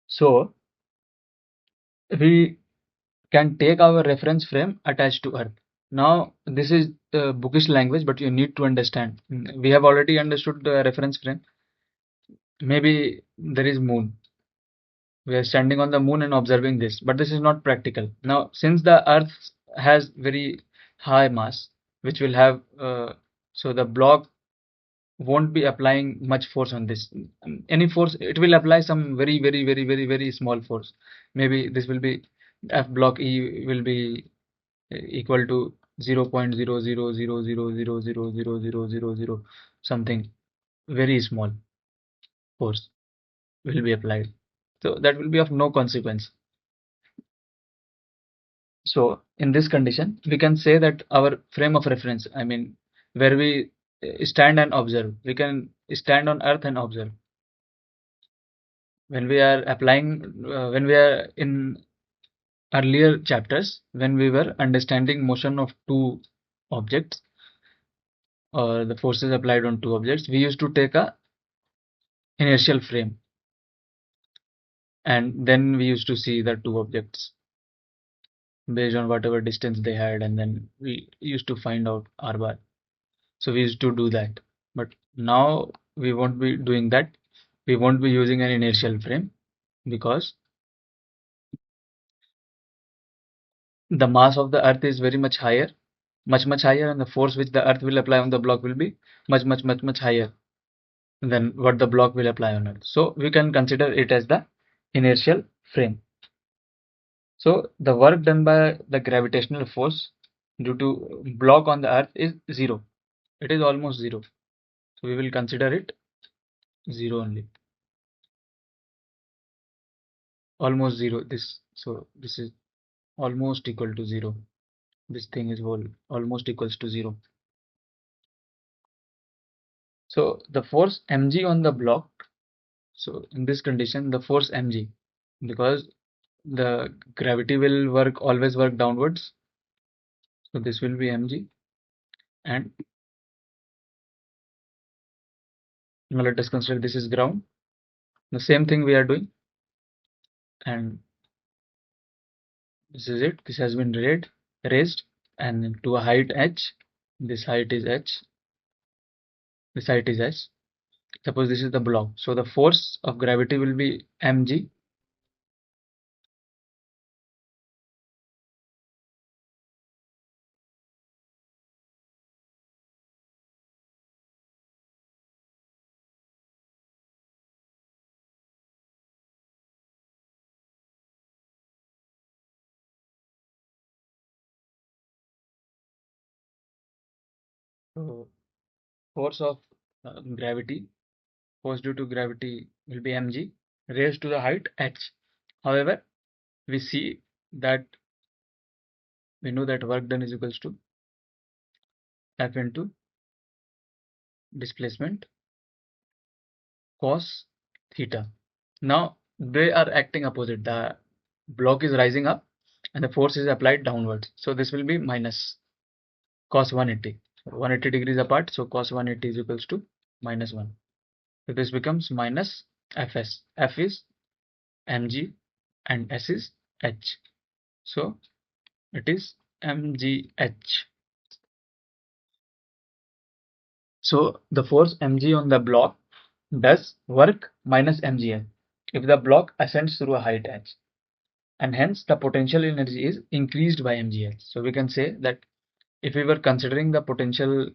So we can take our reference frame attached to earth. Now this is bookish language, but you need to understand. We have already understood the reference frame. Maybe there is moon. We are standing on the moon and observing this, but this is not practical. Now, since the earth has very high mass, which will have, so the block won't be applying much force on this. Any force, it will apply some very small force. Maybe this will be, F block E will be equal to 0.0000000000 something, very small force will be applied. So that will be of no consequence. So in this condition, we can say that our frame of reference, I mean, where we stand and observe, we can stand on earth and observe. When we are applying, when we are in earlier chapters, when we were understanding motion of two objects, or the forces applied on two objects, we used to take a inertial frame, and then we used to see the two objects based on whatever distance they had, and then we used to find out r bar. So we used to do that, but now we won't be doing that. We won't be using an inertial frame because the mass of the earth is very much higher, much higher, and the force which the earth will apply on the block will be much higher than what the block will apply on earth. So we can consider it as the inertial frame. So the work done by the gravitational force due to block on the earth is zero. It is almost zero. So we will consider it zero only. Almost zero. This is almost equal to zero. This thing is whole almost equals to zero. So the force mg on the block. So in this condition, the force mg, because the gravity will always work downwards. So this will be mg, and now let us consider this is ground. The same thing we are doing, and this is it. This has been raised, and to a height h. This height is h. This height is h. Suppose this is the block. So the force of gravity will be mg. So force of gravity, force due to gravity will be mg, raised to the height h. However, we see that we know that work done is equals to F into displacement cos theta. Now they are acting opposite. The block is rising up and the force is applied downwards. So this will be minus cos 180. 180 degrees apart, so cos 180 is equals to minus 1. So this becomes minus Fs. F is mg and S is h. So it is mgh. So the force mg on the block does work minus mgh if the block ascends through a height h, and hence the potential energy is increased by mgh. So we can say that if we were considering the potential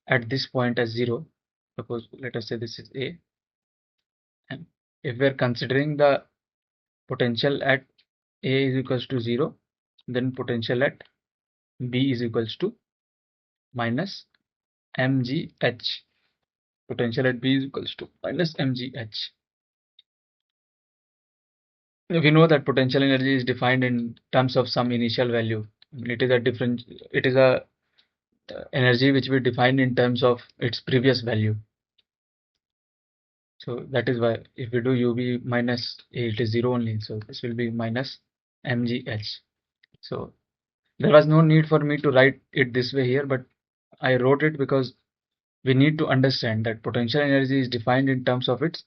at this point as 0, suppose let us say this is A, and if we are considering the potential at A is equals to 0, then potential at B is equals to minus mgh. Potential at B is equals to minus mgh. We know that potential energy is defined in terms of some initial value. It is a energy which we define in terms of its previous value. So that is why if we do UV minus A, it is 0 only. So this will be minus mgh. So there was no need for me to write it this way here, but I wrote it because we need to understand that potential energy is defined in terms of its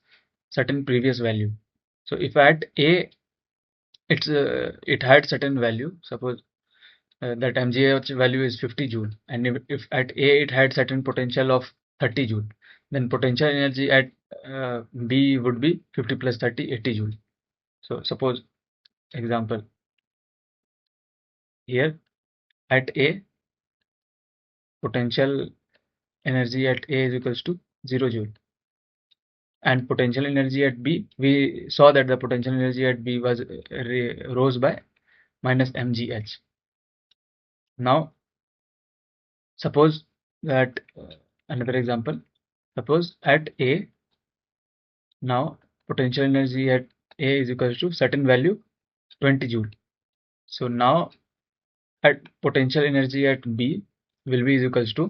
certain previous value. So if at A it had certain value, suppose that mgh value is 50 joule, and if at A it had certain potential of 30 joule, then potential energy at B would be 50 plus 30, 80 joule. So suppose example here at A, potential energy at A is equals to 0 joule, and potential energy at B, we saw that the potential energy at B was rose by minus mgh. Now suppose that another example, suppose at A, now potential energy at A is equals to certain value 20 joule. So now at potential energy at B will be is equals to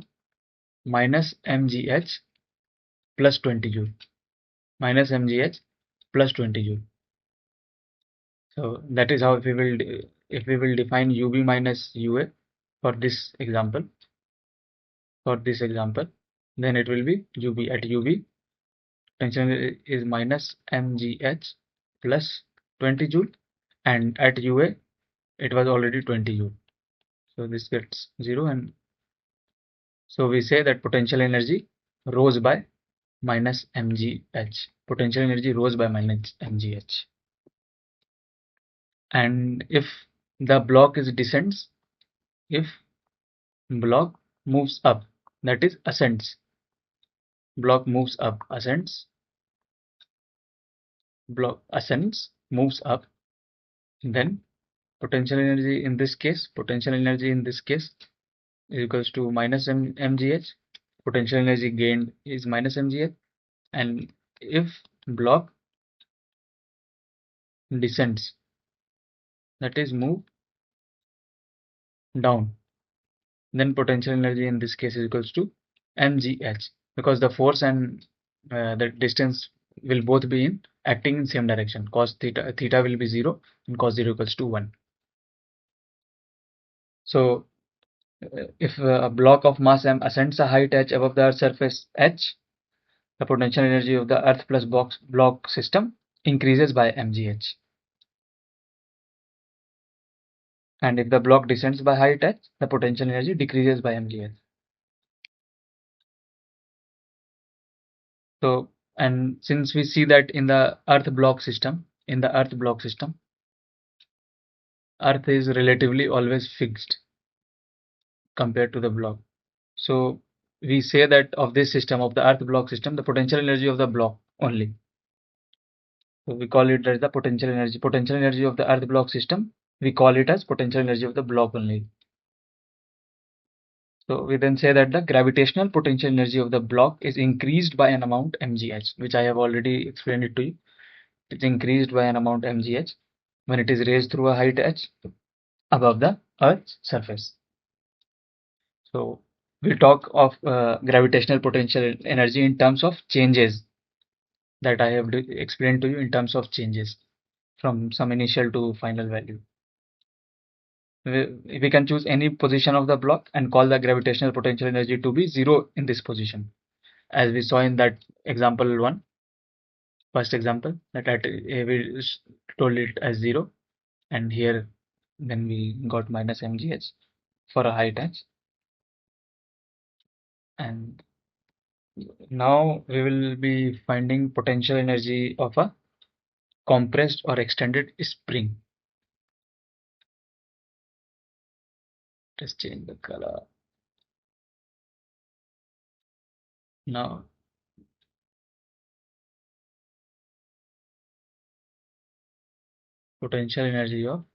minus mgh plus 20 joule, minus mgh plus 20 joule. So that is how if we will define UB minus UA for this example, then it will be UB. At UB, potential is minus mgh plus 20 joule, and at UA it was already 20 joule. So this gets 0, and so we say that potential energy rose by minus mgh. Potential energy rose by minus mgh. And if the block is descends, if block moves up, that is ascends, block moves up, ascends, block ascends, moves up, then potential energy in this case is equals to minus mgh. Potential energy gained is minus mgh, and if block descends, that is move down, then potential energy in this case is equals to mgh, because the force and the distance will both be in acting in same direction. Cos theta will be 0 and cos 0 equals to 1. So if a block of mass m ascends a height h above the earth's surface h, the potential energy of the earth plus block system increases by mgh. And if the block descends by height h, the potential energy decreases by mgh. So, and since we see that in the earth block system, earth is relatively always fixed compared to the block. So we say that of this system, of the earth block system, the potential energy of the block only. So we call it as the potential energy. Potential energy of the earth block system, we call it as potential energy of the block only. So we then say that the gravitational potential energy of the block is increased by an amount mgh, which I have already explained it to you. It's increased by an amount mgh when it is raised through a height h above the Earth's surface. So we'll talk of gravitational potential energy in terms of changes that I have explained to you in terms of changes from some initial to final value. We can choose any position of the block and call the gravitational potential energy to be zero in this position, as we saw in that example one, first example, that at A we told it as zero, and here then we got minus mgh for a height h. And now we will be finding potential energy of a compressed or extended spring. Let's change the color. Now potential energy of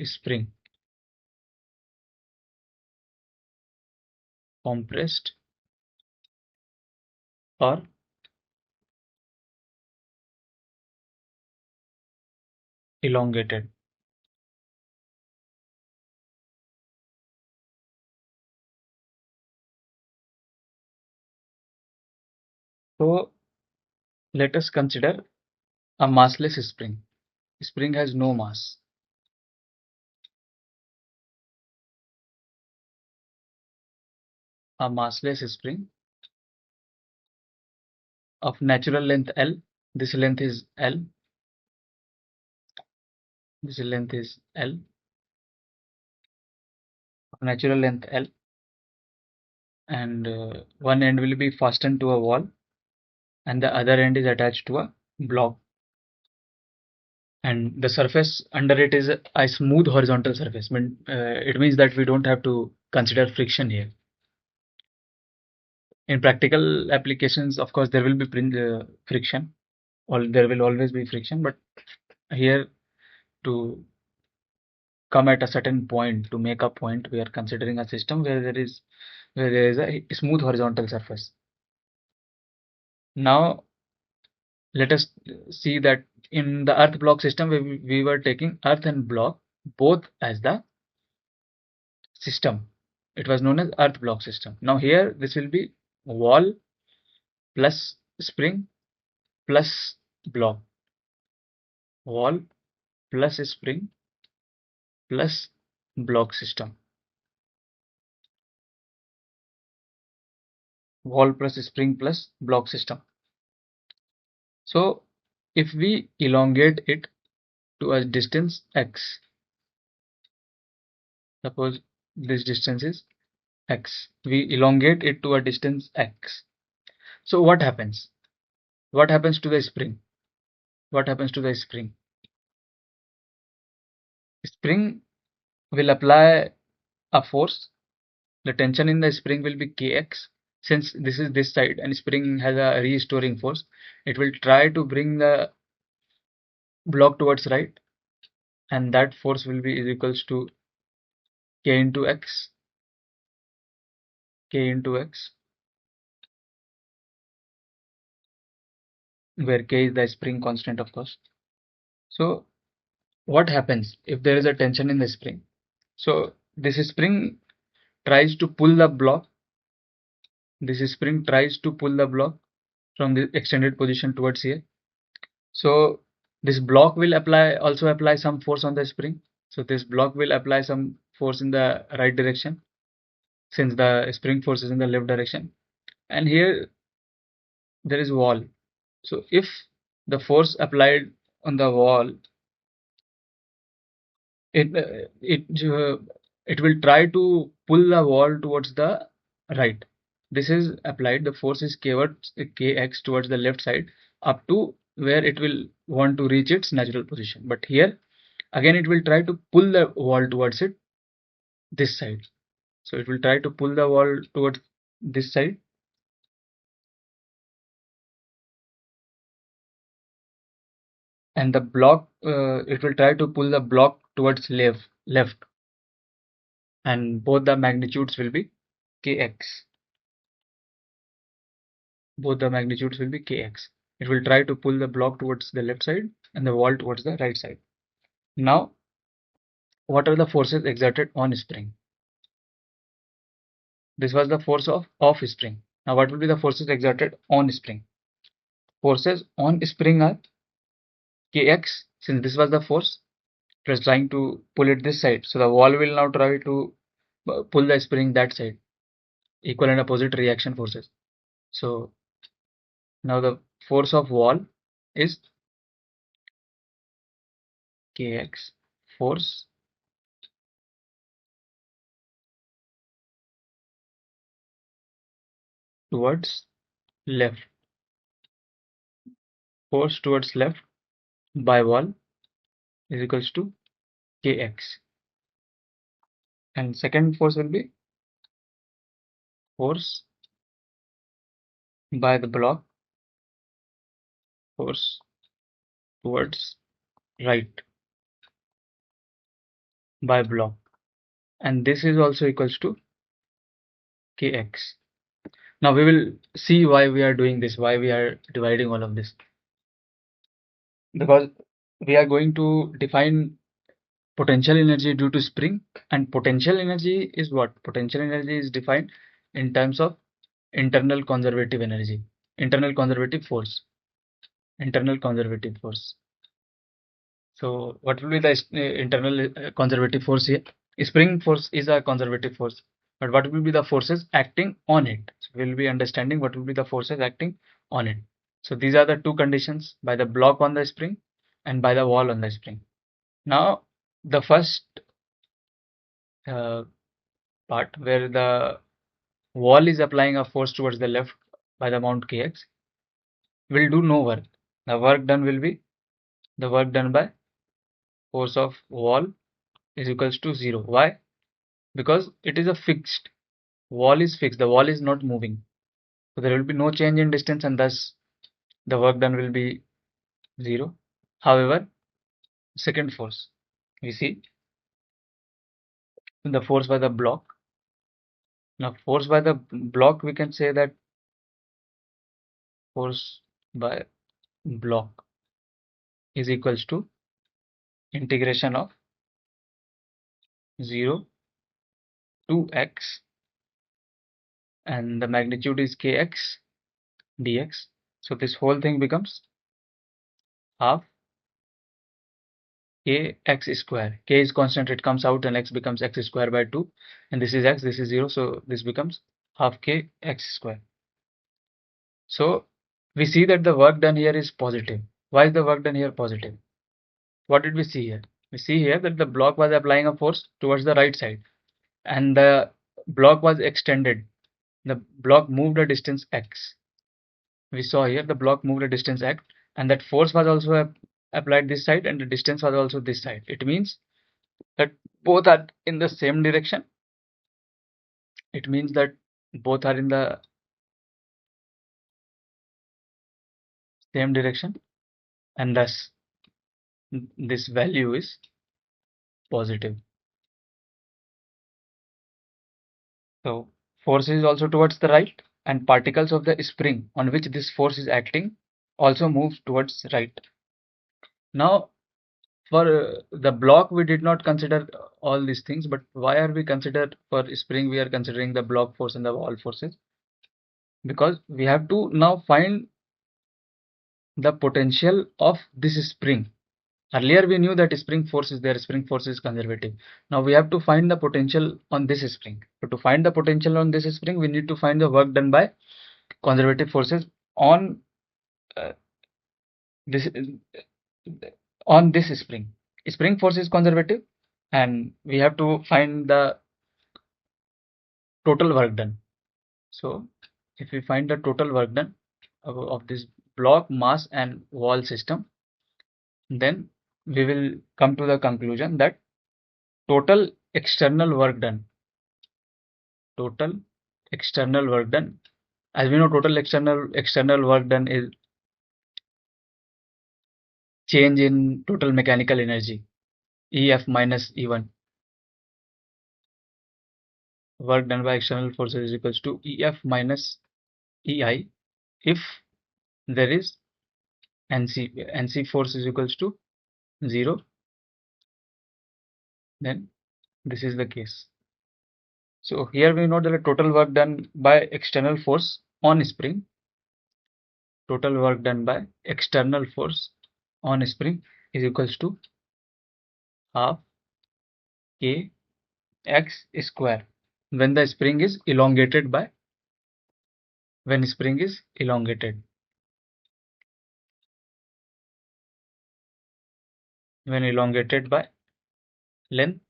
spring, compressed or elongated. So let us consider a massless spring. Spring has no mass. A massless spring of natural length L. This length is L. This length is L. Of natural length L. And one end will be fastened to a wall and the other end is attached to a block. And the surface under it is a smooth horizontal surface. It means that we don't have to consider friction here. In practical applications, of course, there will be friction, or there will always be friction, but here to come at a certain point, to make a point, we are considering a system where there is a smooth horizontal surface. Now let us see that in the earth block system we were taking earth and block both as the system. It was known as earth block system. Now here this will be wall plus spring plus block, wall plus spring plus block system, wall plus spring plus block system. So if we elongate it to a distance x, suppose this distance is x, we elongate it to a distance x. So what happens? What happens to the spring? What happens to the spring? Spring will apply a force. The tension in the spring will be kx. Since this is this side and spring has a restoring force, it will try to bring the block towards right, and that force will be is equals to k into x, k into x, where k is the spring constant, of course. So what happens if there is a tension in the spring? So this spring tries to pull the block. This spring tries to pull the block from the extended position towards here. So this block will also apply some force on the spring. So this block will apply some force in the right direction, since the spring force is in the left direction. And here there is wall. So if the force applied on the wall, it uh, it uh, it will try to pull the wall towards the right. This is applied, the force is kx towards the left side up to where it will want to reach its natural position. But here again it will try to pull the wall towards it this side. So it will try to pull the wall towards this side, and the block it will try to pull the block towards left. and both the magnitudes will be kx. Both the magnitudes will be kx. It will try to pull the block towards the left side and the wall towards the right side. Now, what are the forces exerted on spring? This was the force of off spring. Now, what will be the forces exerted on spring? Forces on spring are kx, since this was the force, it was trying to pull it this side. So the wall will now try to pull the spring that side. Equal and opposite reaction forces. So now the force of wall is kx, force towards left, force towards left by wall is equals to kx, and second force will be force by the block, force towards right by block, and this is also equals to kx. Now we will see why we are doing this, why we are dividing all of this, because we are going to define potential energy due to spring, and potential energy is what? Potential energy is defined in terms of internal conservative energy, internal conservative force, internal conservative force. So what will be the internal conservative force here? Spring force is a conservative force, but what will be the forces acting on it? So we'll be understanding what will be the forces acting on it. So these are the two conditions, by the block on the spring and by the wall on the spring. Now the first uh, part where the wall is applying a force towards the left by the amount kx will do no work. The work done will be the work done by force of wall is equals to 0. Why? Because it is a fixed wall, is fixed, the wall is not moving, so there will be no change in distance, and thus the work done will be 0. However, second force, we see the force by the block. Now force by the block, we can say that force by block is equals to integration of 0 to x, and the magnitude is kx dx. So this whole thing becomes half kx square. K is constant, it comes out, and x becomes x square by 2, and this is x, this is 0, so this becomes half kx square. So we see that the work done here is positive. Why is the work done here positive? What did we see here? We see here that the block was applying a force towards the right side, and the block was extended. The block moved a distance x. We saw here the block moved a distance x, and that force was also applied this side, and the distance was also this side. It means that both are in the same direction. It means that both are in the same direction, and thus this value is positive. So force is also towards the right, and particles of the spring on which this force is acting also move towards right. Now for the block we did not consider all these things, but why are we considered for spring we are considering the block force and the wall forces? Because we have to now find the potential of this spring. Earlier we knew that spring force is there, spring force is conservative. Now we have to find the potential on this spring. But to find the potential on this spring, we need to find the work done by conservative forces on this spring. Spring force is conservative, and we have to find the total work done. So if we find the total work done of this block, mass, and wall system, then we will come to the conclusion that total external work done, total external work done, as we know, total external work done is change in total mechanical energy, EF minus E1. work done by external forces is equals to EF minus EI if there is NC force is equals to 0, then this is the case. So here we know that the total work done by external force on spring, total work done by external force on spring is equals to half kx square when the spring is elongated by when spring is elongated when elongated by length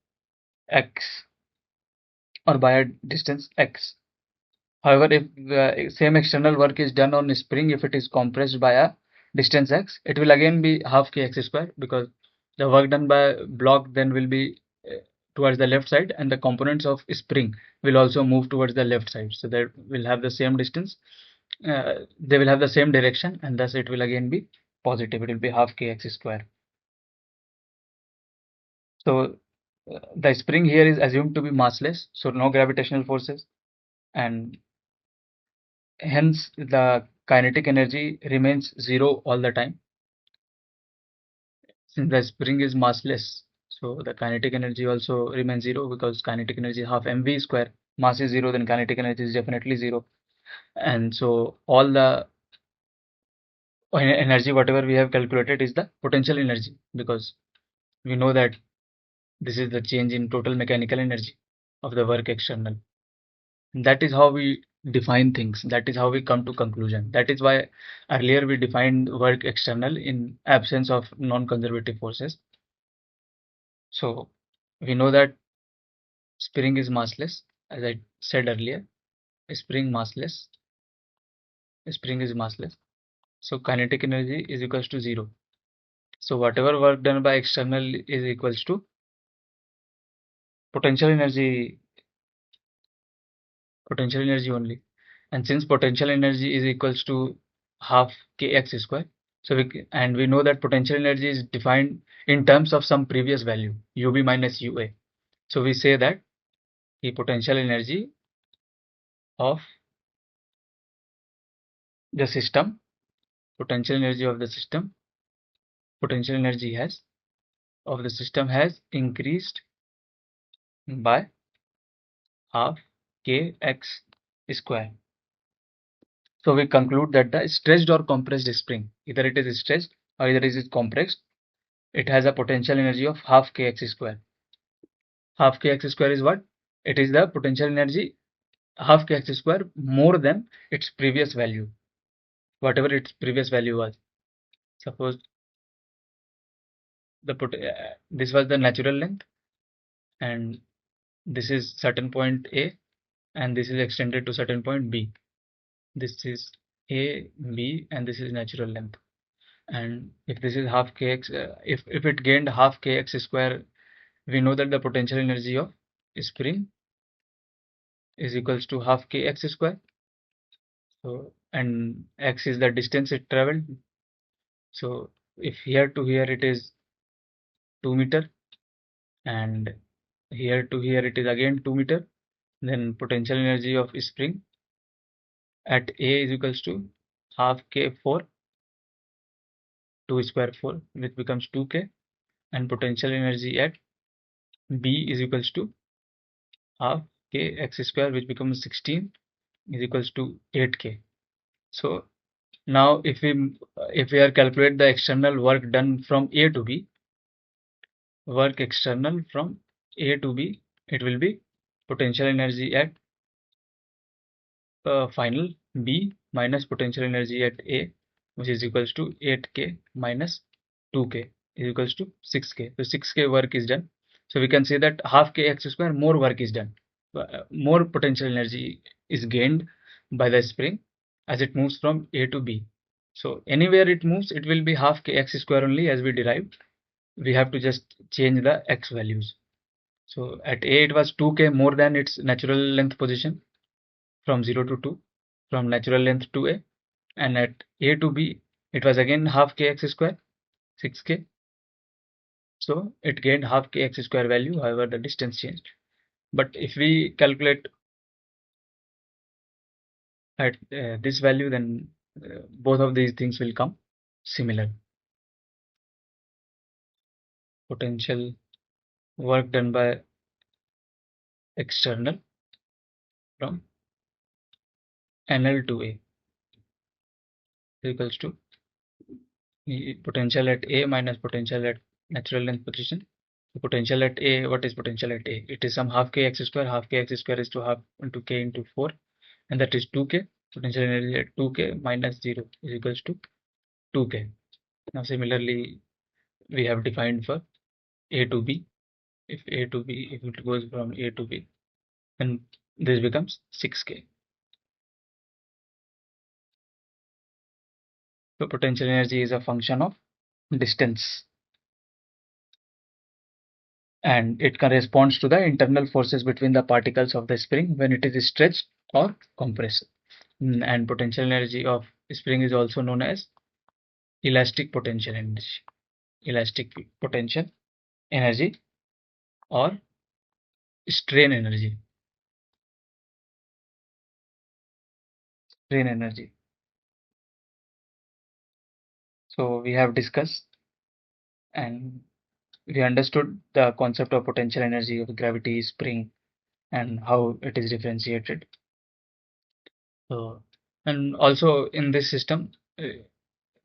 x or by a distance x. However, if the same external work is done on spring, if it is compressed by a distance x, it will again be half kx square, because the work done by block then will be towards the left side, and the components of spring will also move towards the left side, so that will have the same distance, they will have the same direction, and thus it will again be positive. It will be half kx square. So the spring here is assumed to be massless, so no gravitational forces, and hence the kinetic energy remains zero all the time. Since the spring is massless, so the kinetic energy also remains zero, because kinetic energy is half mv square. Mass is zero, then kinetic energy is definitely zero. And so all the energy whatever we have calculated is the potential energy, because we know that this is the change in total mechanical energy of the work external. That is how we define things. That is how we come to conclusion. That is why earlier we defined work external in absence of non-conservative forces. So we know that spring is massless, as I said earlier. Spring massless. Spring is massless. So kinetic energy is equals to 0. So whatever work done by external is equals to potential energy only. And since potential energy is equals to half kx square, so we know that potential energy is defined in terms of some previous value, ub minus ua. So we say that the potential energy of the system, potential energy of the system, potential energy has of the system has increased by half kx square. So we conclude that the stretched or compressed spring, either it is stretched or either it is compressed, it has a potential energy of half kx square. Half kx square is what? It is the potential energy half kx square more than its previous value, whatever its previous value was. Suppose this was the natural length, and this is certain point A, and this is extended to certain point B. This is A, B, and this is natural length. And if this is half kx, if it gained half kx square, we know that the potential energy of spring is equals to half kx square. So, and x is the distance it traveled. So if here to here it is 2 meter, and here to here it is again 2 meter, then potential energy of spring at A is equals to half k4, 2 square 4, which becomes 2k, and potential energy at B is equals to half kx square, which becomes 16, is equals to 8k. So now if we are calculate the external work done from A to B, work external from A to B, it will be potential energy at final B minus potential energy at A, which is equals to 8k minus 2k is equals to 6k. So 6k work is done. So we can say that half kx square more work is done. More potential energy is gained by the spring as it moves from A to B. So anywhere it moves, it will be half kx square only, as we derived. We have to just change the x values. So at A it was 2k more than its natural length position from 0 to 2, from natural length to A, and at A to B it was again half kx square, 6k. So it gained half kx square value, however the distance changed. But if we calculate at this value, then both of these things will come similar. Potential work done by external from NL to A equals to potential at A minus potential at natural length position. The potential at A, what is potential at A? It is some half k x square. Half k x square is to half into k into 4, and that is 2k. Potential energy at 2k minus 0 is equals to 2k. Now similarly, we have defined for A to B. If it goes from A to B, then this becomes 6k. So potential energy is a function of distance, and it corresponds to the internal forces between the particles of the spring when it is stretched or compressed. And potential energy of spring is also known as elastic potential energy. Elastic potential energy or strain energy. Strain energy. So we have discussed and we understood the concept of potential energy of gravity, spring, and how it is differentiated. So, and also in this system,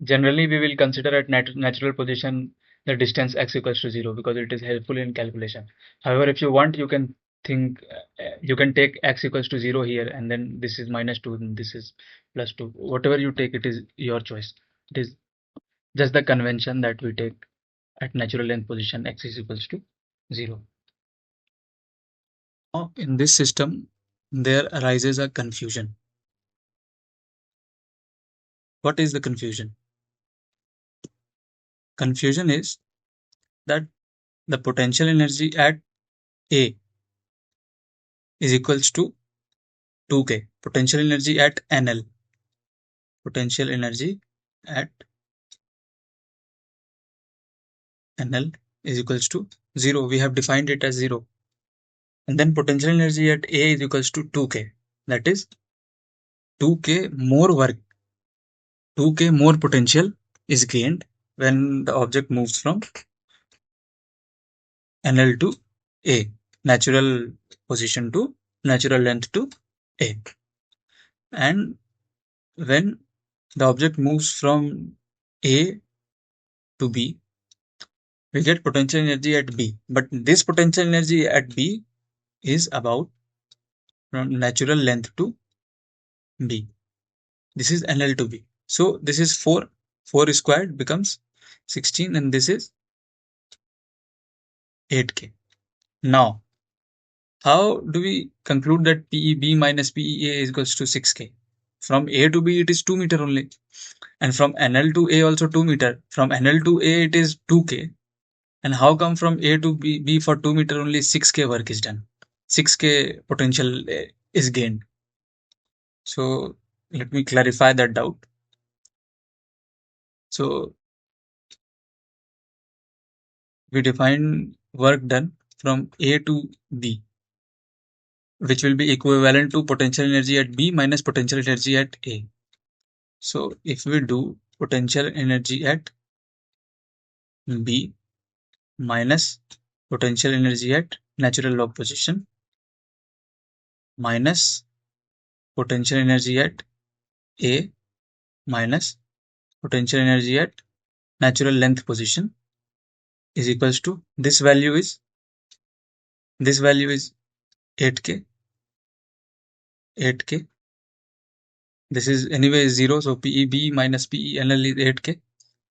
generally we will consider at natural position the distance x equals to 0 because it is helpful in calculation. However, if you want, you can think you can take x equals to 0 here, and then this is minus 2 and this is plus 2. Whatever you take, it is your choice. It is just the convention that we take at natural length position x is equals to 0. Now, in this system, there arises a confusion. What is the confusion? Confusion is that the potential energy at A is equals to 2k. Potential energy at NL. Potential energy at NL is equals to 0. We have defined it as 0. And then potential energy at A is equals to 2k. That is 2k more work. 2k more potential is gained when the object moves from NL to A. Natural position to natural length to A. And when the object moves from A to B, we get potential energy at B. But this potential energy at B is about from natural length to B. This is NL to B. So this is 4. 4 squared becomes 16, and this is 8k. Now, how do we conclude that PEB minus PEA is equals to 6k? From A to B, it is 2 meter only. And from NL to A also 2 meter. From NL to A, it is 2k. And how come from A to B for 2 meter only 6k work is done? 6k potential is gained. So let me clarify that doubt. So we define work done from A to B, which will be equivalent to potential energy at B minus potential energy at A. So if we do potential energy at B minus potential energy at natural log position minus potential energy at A minus potential energy at natural length position is equals to this value is 8k. This is anyway 0, so PEB minus PENL is 8k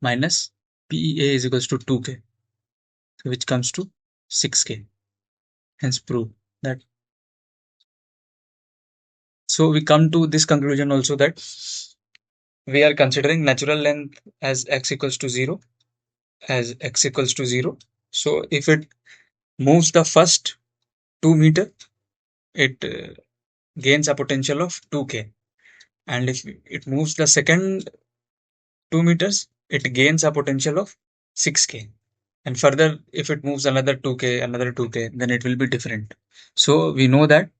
minus PEA is equals to 2k, which comes to 6k. Hence prove that. So we come to this conclusion also that we are considering natural length as x equals to 0, So if it moves the first 2 meter, it gains a potential of 2k. And if it moves the second 2 meters, it gains a potential of 6k. And further, if it moves another 2k, then it will be different. So we know that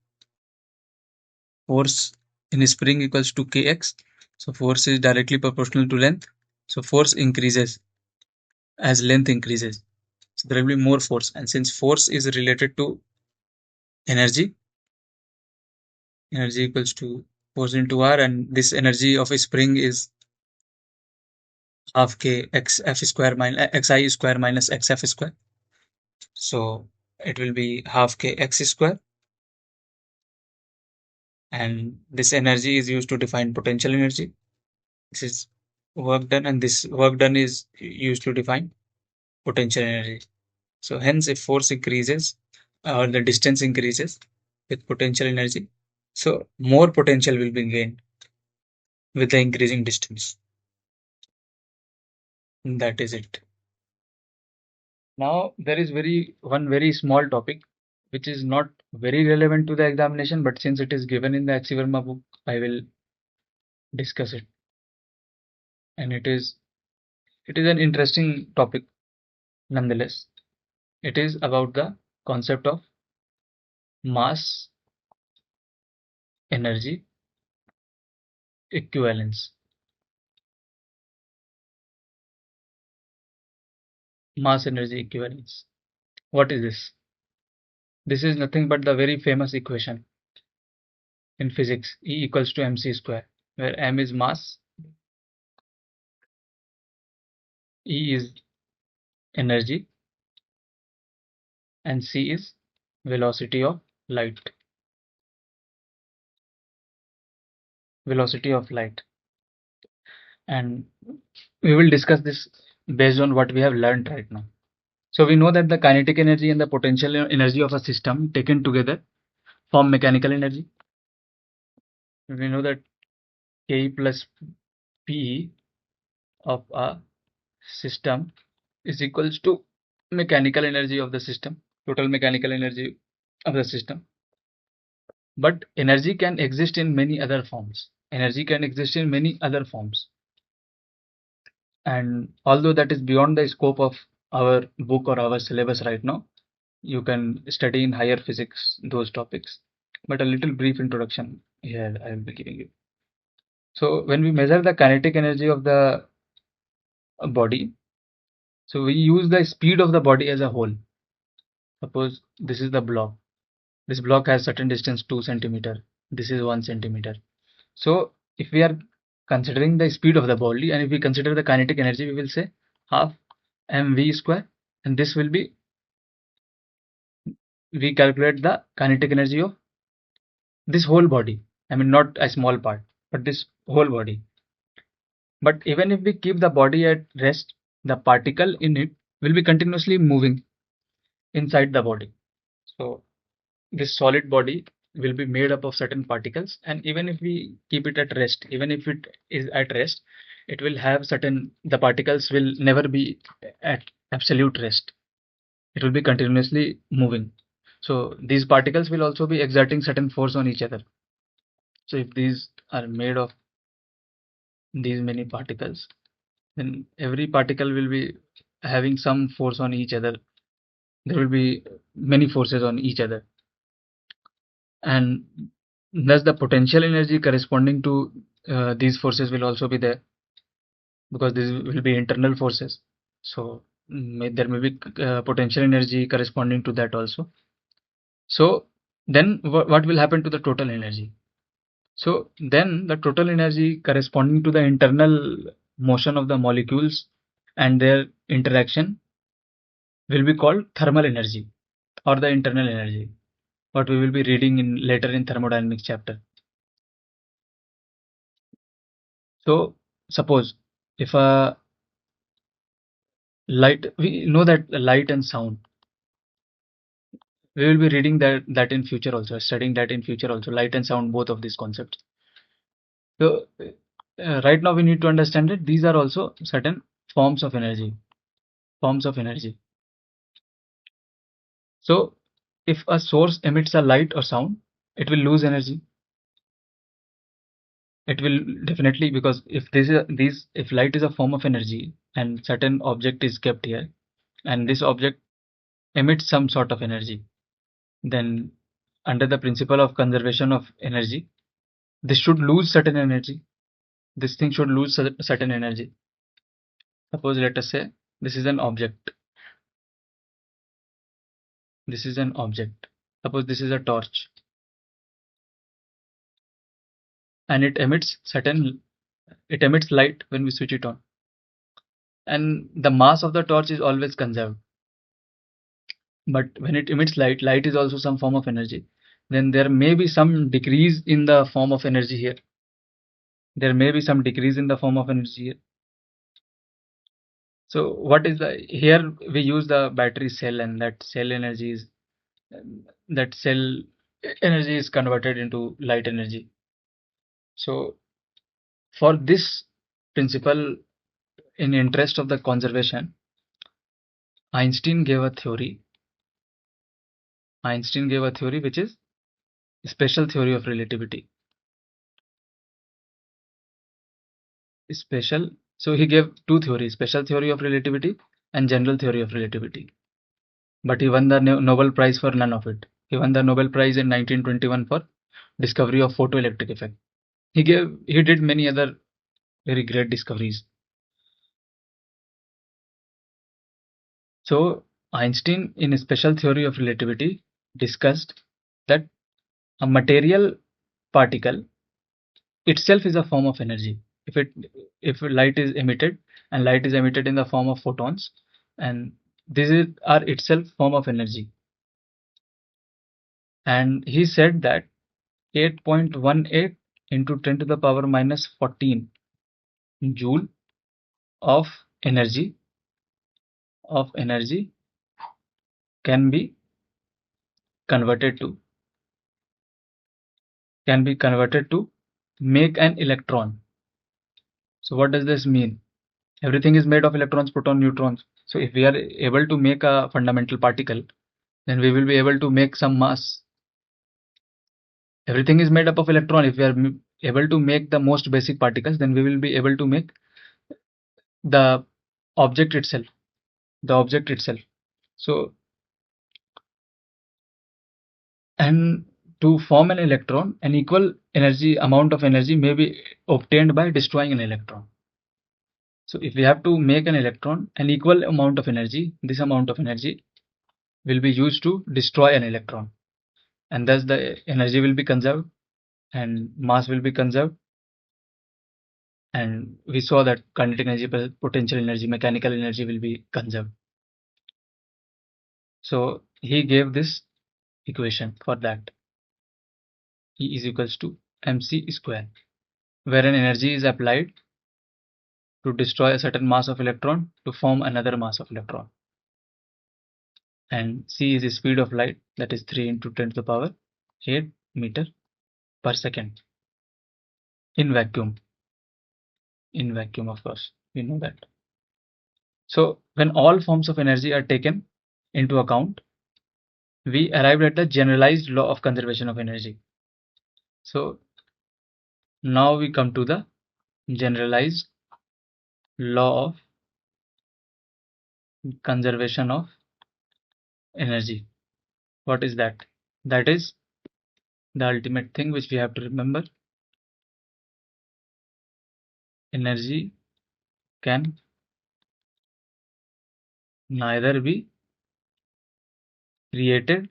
force in spring equals to kx. So force is directly proportional to length. So force increases as length increases. So there will be more force. And since force is related to energy, energy equals to force into R, and this energy of a spring is half k x f square minus xi square minus xf square. So it will be half k x square. And this energy is used to define potential energy. This is work done, and this work done is used to define potential energy. So hence, if force increases or the distance increases with potential energy, so more potential will be gained with the increasing distance. That is it. Now there is one very small topic which is not very relevant to the examination, but since it is given in the H.C. Verma book, I will discuss it. And it is an interesting topic nonetheless. It is about the concept of mass energy equivalence. Mass energy equivalence. What is this? This is nothing but the very famous equation in physics, E equals to mc square, where m is mass, E is energy, and c is velocity of light. Velocity of light. And we will discuss this based on what we have learned right now. So we know that the kinetic energy and the potential energy of a system taken together form mechanical energy. We know that Ke plus Pe of a system is equals to mechanical energy of the system, total mechanical energy of the system. But energy can exist in many other forms. Energy can exist in many other forms. And although that is beyond the scope of our book or our syllabus right now, you can study in higher physics those topics. But a little brief introduction here I will be giving you. So when we measure the kinetic energy of the body, so we use the speed of the body as a whole. Suppose this is the block. This block has certain distance 2 centimeter. This is 1 centimeter. So if we are considering the speed of the body, and if we consider the kinetic energy, we will say half mv square, and this will be, we calculate the kinetic energy of this whole body. I mean, not a small part, but this whole body. But even if we keep the body at rest, the particle in it will be continuously moving inside the body. So this solid body will be made up of certain particles, and even if we keep it at rest, even if it is at rest, it will have certain, the particles will never be at absolute rest. It will be continuously moving. So these particles will also be exerting certain force on each other. So if these are made of these many particles, then every particle will be having some force on each other. There will be many forces on each other, and thus the potential energy corresponding to these forces will also be there, because these will be internal forces. So there may be potential energy corresponding to that also. So then what will happen to the total energy? So then the total energy corresponding to the internal motion of the molecules and their interaction will be called thermal energy, or the internal energy, what we will be reading in later in thermodynamics chapter. So suppose if a light, we know that light and sound, we will be reading that in future also, studying that in future also, light and sound, both of these concepts. So right now we need to understand that these are also certain forms of energy. So if a source emits a light or sound, it will lose energy. It will definitely, because if if light is a form of energy and certain object is kept here, and this object emits some sort of energy, then under the principle of conservation of energy, this should lose certain energy. This thing should lose certain energy. Suppose let us say this is an object. This is an object. Suppose this is a torch and it emits light when we switch it on. And the mass of the torch is always conserved. But when it emits light is also some form of energy. Then there may be some decrease in the form of energy here. There may be some decrease in the form of energy here. So what is the, here we use the battery cell, and that cell energy is converted into light energy. So for this principle, in interest of the conservation, Einstein gave a theory which is special theory of relativity. So he gave two theories, special theory of relativity and general theory of relativity. But he won the Nobel Prize for none of it. He won the Nobel Prize in 1921 for discovery of photoelectric effect. He did many other very great discoveries. So Einstein, in a special theory of relativity, discussed that a material particle itself is a form of energy. If light is emitted, and light is emitted in the form of photons, and are itself form of energy. And he said that 8.18 into 10 to the power minus 14 joule of energy can be converted to make an electron. So what does this mean? Everything is made of electrons, protons, neutrons. So if we are able to make a fundamental particle, then we will be able to make some mass. Everything is made up of electron. If we are able to make the most basic particles, then we will be able to make the object itself. So, and to form an electron, an equal amount of energy may be obtained by destroying an electron. So if we have to make an electron, an equal amount of energy, this amount of energy will be used to destroy an electron, and thus the energy will be conserved and mass will be conserved. And we saw that kinetic energy, potential energy, mechanical energy will be conserved. So he gave this equation for that. E is equals to mc square, where an energy is applied to destroy a certain mass of electron to form another mass of electron. And c is the speed of light, that is 3 into 10 to the power 8 meter per second in vacuum. Of course, we know that. So when all forms of energy are taken into account, we arrived at the generalized law of conservation of energy. So now we come to the generalized law of conservation of energy. What is that? That is the ultimate thing which we have to remember. Energy can neither be created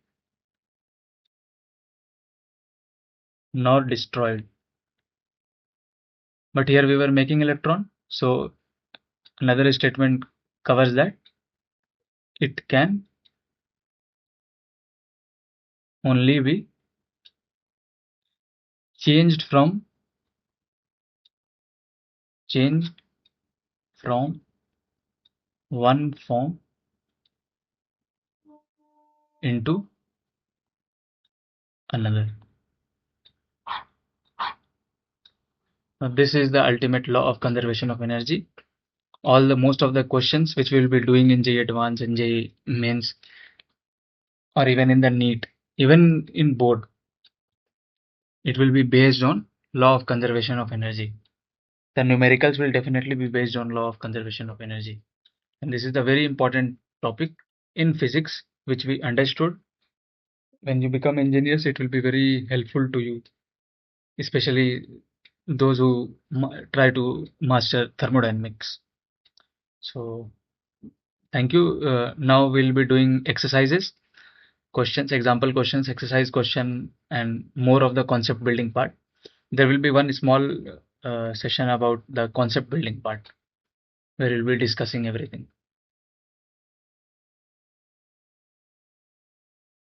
nor destroyed. But here we were making electron, so another statement covers that it can only be changed from one form into another. Now this is the ultimate law of conservation of energy. Most of the questions which we will be doing in JEE Advanced and JEE Mains, or even in the NEET, even in board, it will be based on law of conservation of energy. The numericals will definitely be based on law of conservation of energy. And this is the very important topic in physics which we understood. When you become engineers, it will be very helpful to you especially those who try to master thermodynamics. So thank you. Now we'll be doing exercises, questions, example questions, exercise question, and more of the concept building part. There will be one small session about the concept building part where we'll be discussing everything.